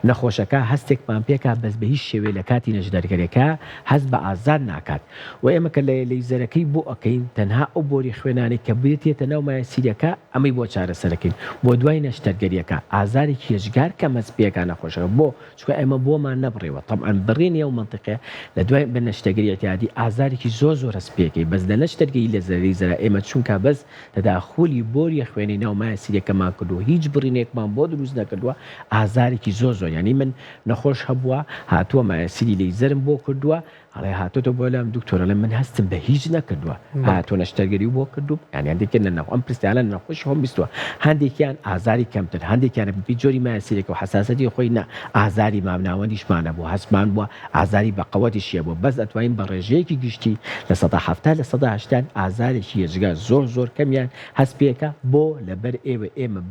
نەخۆشەکە هەستێکمان پێکا بەس بە هیچ شێوەیە لە کاتی نەشتەرگەریەکە هەست بە ئازار ناکات و ئێمە کە لە لەیزەرەکەی بۆ ئەەکەین تەنها ئەو بۆری خوێنانی کە بێتێتە ناو مایەسیرەکە ئەمەی بۆ چارەسەرەکەین بۆ دوای نەشتەرگەریەکە ئازاری هێژگار کە مەسپیەکە نەخۆشەکە بۆ چکە ئێمە بۆمان نەبڕێەوە طبعاً بڕێنی ئەو منطقەیە لە دوای بە نەشتەرگەریەتی ئازارێکی زۆر هەسپێکی بەس لە نەشتەرگەری لە لەیزەرە ئێمە چونکە بەس تەداخولی بۆری خوێنی ناو مایەسیرەکەمان کردو هیچ بڕینێکمان بۆ دروست نەکردووە ئازارێکی زۆر یعنی من نەخۆش هەبووە هاتووە مایەسیری لەیزەرم بۆ کردووە ئەڵێ هاتۆتە بۆ لام دکتۆرە لە من هەستم بە هیچ نەکردووە هاتۆ نەشتەرگەری بۆ کردو یعنی هەندێکیان لە ناو ئەم پرسیارە نەخۆش خۆم بیستووە هەندێکیان ئازاری کەمتر هەندێکیانە بی جۆری مایەسیرێکە و حساسەتی خۆی نە ئازاری مامناوەندیشمانە بوو هەستمان بووە ئازاری بە قەوەتیشیە بوو بەس ئەتوانین بە ڕێژەیەکی گشتی لە ١٧ لە ١٨ ئازارێکی هێژگار زۆر کەمیان هەست پێکە بۆ لەبەر ئێمە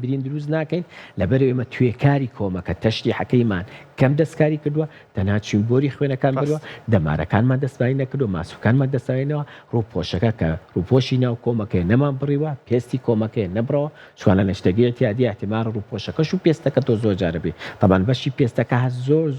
برین دروست ناکەین لەبەر ئێمە توێکاری کۆمەکە تەشریحەکەیمان کەم دەستکاری کردووە تەنها چینبۆری خوێنەکان بردووە دەمارەکانمان دەستبایی نەکردو ماسوکانمان دەستاوێنەوە ڕووپۆشەکە کە ڕووپۆشی ناو کۆمەکەی نەمان بڕیوە پێستی کۆمەکەی نەبڕەوە چوانە نەشتەگەرێتی یادی احتیمال ڕووپۆشەکەش و پێستەکە تۆ زۆر جارە بێ طبعاً بەشی پێستەکە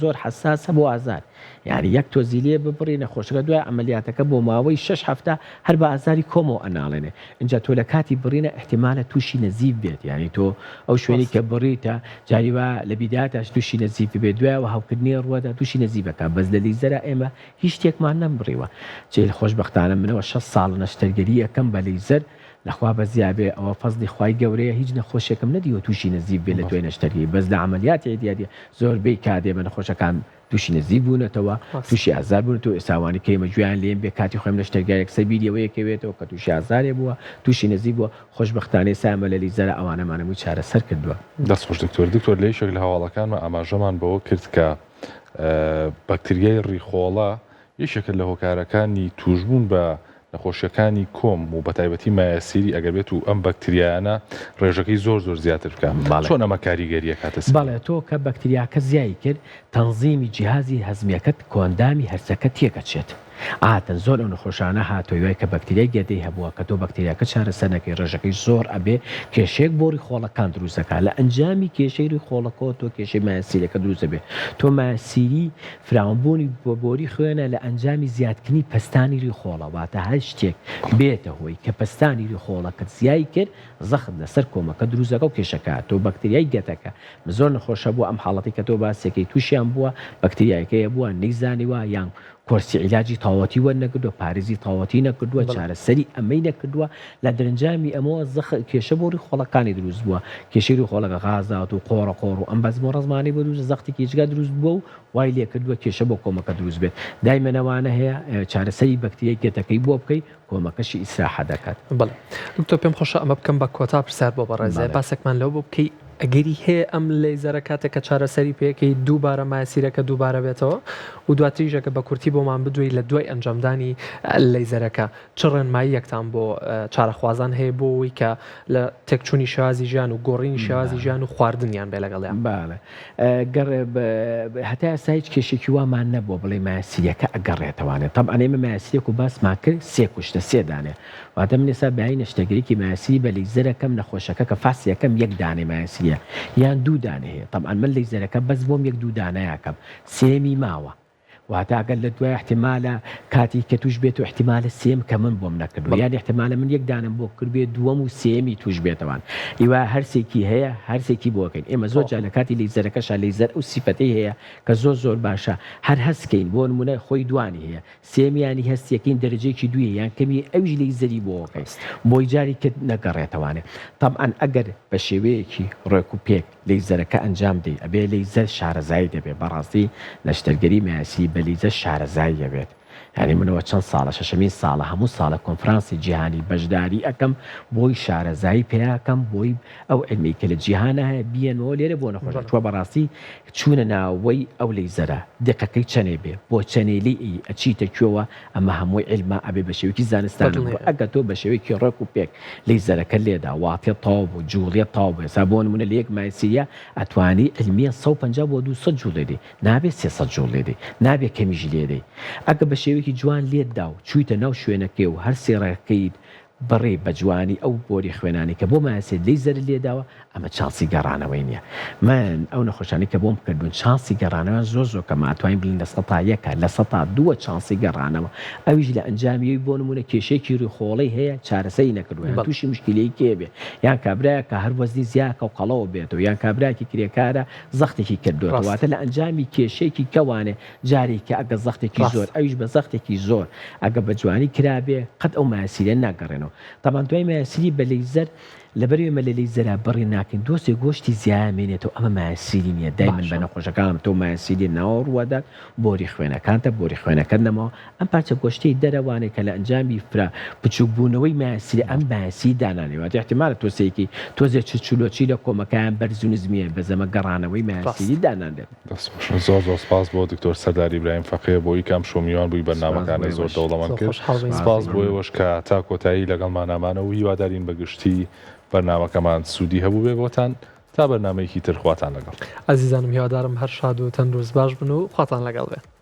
زۆر حساسە بۆ ئازار یعنی یەک تۆزیلێ ببڕی نەخۆشەکە دوای ئەمەلیاتەکە بۆ ماوەی 6 هەفتە هەر بە ئازاری کۆمەوە ئەناڵێنێ اینجا تۆ لە کاتی بڕینە احتیمالە تووشی نەزیف بێت یعنی تۆ ئەو شوێنی کە بڕیتە جاریوا لە بیداتاش تووشی نەزیف بێت دوایەوە هەوکردنی ڕووەدا تووشی نەزیفەکە بەس لە لەیزەرە ئێمە هیچ شتێکمان نەمبڕیوە جێل خۆشبەختانە منەوە 6 ساڵ نەشتەرگەری یەکەم بە لەیزەر لەخوا بە زیابێ ئەوە فەزلی خوای گەورەیە هیچ نەخۆشێکم نەدیوە تووشی نەزیف بێت لە دوای نەشتەرگەری بەس لە عەمەلیاتی دیادی زۆربەی کاتێ بە نەخۆشەکان تووشی نەزیف بوونەتەوە تووشی ئازار بوونەوە ئێساوانی کەیمە گویان لێم بێ کاتی خۆم نەشتەرگەریەک سەبیریەوەیەکەوێتەوە کە تووشی ئازارێ بووە تووشی نەزیف بووە خۆشبەختانەی سامە لە لەیزەرە ئەوانەمانەمووی چارەسەر کردووە. دەست خۆش دکتۆر لە یەکێک لە هەواڵەکانمە ئاماژەمان بەوە کرد کە بەکتریای ڕیخۆڵە یەکێکە لە هۆکارەکانی توشبوون بە نەخۆشیەکانی کۆم و بە تایبەتی مایەسیری ئەگەر بێت و ئەم بەکتریانە ڕێژەکەی زۆر زیاتر بکە چۆن ئەمە کاریگەریە کاتە بەڵێ تۆ کە بەکتریاکە زیایی کرد تەنزیمی جیهازی هەزمیەکەت کۆندامی هەرسەکە تێکەچێت ئاتەن زۆر ئەو نەخۆشانە هاتۆیوای کە بەکتریای گەدەی هەبووە کە تۆ بەکتریاکە چارەسەر نەکەی ڕێژەکەی زۆر ئەبێ کێشەیەک بۆ ڕیخۆڵەکان دروستەکە لە ئەنجامی کێشەی ڕیخۆڵەکەەوە تۆ کێشەی مایەسیرەکە دروستە بێت تۆ مایەسیری فراوانبوونی بۆری خوێنە لە ئەنجامی زیادکردنی پەستانی ڕیخۆڵە واتە هەر شتێک بێتە هۆی کە پەستانی ڕیخۆڵەکەت زیایی کرد زەخت لەسەر کۆمەکە دروستەکە و کێشەکە تۆ بەکتریای گەتەکە زۆر نەخۆشە بووە ئەم حاڵەتی کە تۆ باسێکی تووشیان بووە بەکتریایەکەیە بووە نەیزانیوە یان کۆرسی عیلاجی تاوەتی وەرنەکردووە پارێزی تاوەتی نەکردووە چارەسەری ئەمەی نەکردووە لە دەرەنجامی ئەمەوە کێشە بۆ ڕیخۆڵەکانی دروست بووە کێشەی ڕیخۆڵەکە غازات و قۆڕ و ئەم بەزمۆ ڕزمانی بۆ دروست زەختێکی جگا دروست بووە و وای لێ کردووە کێشە بۆ کۆمەکە دروست بێت دایمەنەوانە هەیە چارەسەری بەکتریای گێتەکەی بۆ بکەی کۆمەکەشی ئیسراحە دەکات. بەڵێ دکتۆر پێم خۆشە ئەمە بکەم بە کۆتا پرسیار بۆ بەڕێزای باسێکمان لەو بۆ بکەی ئەگەری هەیە ئەم لەیزەرە کاتێک کە چارەسەری پێکەی دووبارە مایەسیرەکە دووبارە بێتەوە و دواتریژەکە بە کورتی بۆمان بدوی لە دوای ئەنجامدانی لەیزەرەکە چ ڕێنمایی یەکتان بۆ چارەخوازان هەیە بۆ ئەوەی کە لە تێکچوونی شێوازی ژیان و گۆڕینی شێوازی ژیان و خواردنیان بێ لەگەڵیان؟ باڵێ گەڕ هەتا ئێستا هیچ کێشێکی وامان نەبووە بڵێ مایەسیرەکە ئەگەڕێتەوانێت طبعاً ئێمە مایەسیرێک و باسمان کرد 3 کوشتە 3 دانێ واتە من ئێستا بەهای نەشتەگەریکی مایەسیری بە لەیزەرەکەم نەخۆشەکە کە فاسی یەکەم 1 دانێ مایەسیریە یان 2 دانە هەیە طبعاً من لەیزەرەکە بەس بۆم 1-2 دانەیەکەم سێمی ماوە واتە ئەگەر لە دوای احتیمالە کاتی کە توش بێت و احتیمالە سێم کە من بۆم نەکردو یان احتیمالە من 1 دانم بۆ کرد بێت دووەم و سێمی توش بێتەوان ئیوا هەرسێکی هەیە هەرسێکی بۆکەین ئێمە زۆر جا لە کاتی لەیزەرەکەشا لەیزەر ئەو سیفەتەی هەیە کە زۆر باشە هەر هەستکەین بۆ نمونە خۆی دوانی هەیە سێمیانی هەستیەکەین دەرەجەیەکی دوویە یان کەمی ئەویش لەیزەری بۆکەین بۆی جاری کرد نەگەڕێتەوانێت طبعاً ئەگەر بە شێوەیەکی ڕێک و پێک لەیزەرەکە ئەنجام دەی ئەبێ لەیزەر شارەزایی دەبێت بەڕاستی نەشتەرگەری مایەسی بە لەیزەر شارەزایی دەبێت ینی منەوە چەند ساڵە شەشەمین ساڵە هەموو ساڵە کۆنفرانسی جیهانی بەشداری ئەەکەم بۆی شارەزایی پێیاکەم بۆی ئەو علمی کە لە جیهانە هەیە بیەنەوە لێرە بۆ نەخۆش چوە بەڕاستی چوونە ناوەی ئەو لەیزەرە دقەکەی چەنێ بێ بۆ چەنێلی ئەچیتە کوێوە ئەمە هەمووی علما ئەبێ بە شێوەیەکی زانستان ئەگە تۆ بە شێوەیەکی ڕێک و پێک لەیزەرەکە لێدا واتێ تاو بوو جوڵیە تاو بێ سا بۆ نمونە لە یەک مایسیە ئەتوانی علمیە 150 بۆ 200 جوڵ لێدەی نابێت 300 جوڵ لێدەی نابێت کەمیژ لێدەی ئەگە بە شێوەیەکی جوان لێتدا و چوویتە ناو شوێنەکەی و هەر سێڕەکەیت بەڕێ بە جوانی ئەو بۆری خوێنانی کە بۆ ماسێت لەیزەر لێداوە ئەمە چانسی گەڕانەوەی نییە من ئەو نەخۆشانی کە بۆم کردوون چانسی گەڕانەوە زۆر کە ماتوانین بڵین لە 100 لە 102 چانسی گەڕانەوە ئەویش لە ئەنجامیەوەی بۆ نمونە کێشێکی ڕووخۆڵی هەیە چارەسەری نەکردووە تووشی مشکلەی کێ بێ یان کابراایە کە هەر وەزنی زیاکە و قەڵەوە بێتەوە یان کابراایکی کرێکارە زەختێکی کردووەواتە لە ئەنجامی کێشێکی کەوانێ جارێککە ئەگە زەختێکی زۆر ئەویش بە زەختێکی زۆر ئەگە بە جوانی کرابێ قەت ئەو ماسیرە ناگەڕێنەوە تامان دوای ماسیری بە لەیزەر لەبەرێمە لە لەیزەرە بەڕێ ناکەین دۆسێ گۆشتی زیامێنێتەوە ئەمە ماسیری نییە دای من بە نەخۆشەکانم تۆ ماسیری ناوەڕوەدات بۆری خوێنەکانتە بۆری خوێنەکەنەوە ئەم پارچە گۆشتی دەرەوانێک کە لە ئەنجامی فرا بچووکبوونەوەی ماسیری ئەم باسی دانانەوە احتیمالە تۆسێکی تۆزێ چلۆچی لە کۆمەکان بەرزونزمیە بە زەمە گەڕانەوەی ماسیری داناندێت زۆر سپاس بۆ دکتۆر سەردار ئیبراهیم فەقێ بۆی کام شۆمیوان بووی بەرنامەکانە زۆر دەوڵەمەند کرد سپاس بۆیەوەش کە تا کۆتایی لەگەڵمانامانە و هیوادارین بەگشتی بەرنامەکەمان سوودی هەبوو بێ بۆتان تا بەرنامەیەکی تر خواتان لەگەڵ عزیزانم هیوادارم هەر شاد و تەندروست باش بن و خواتان لەگەڵ بێ.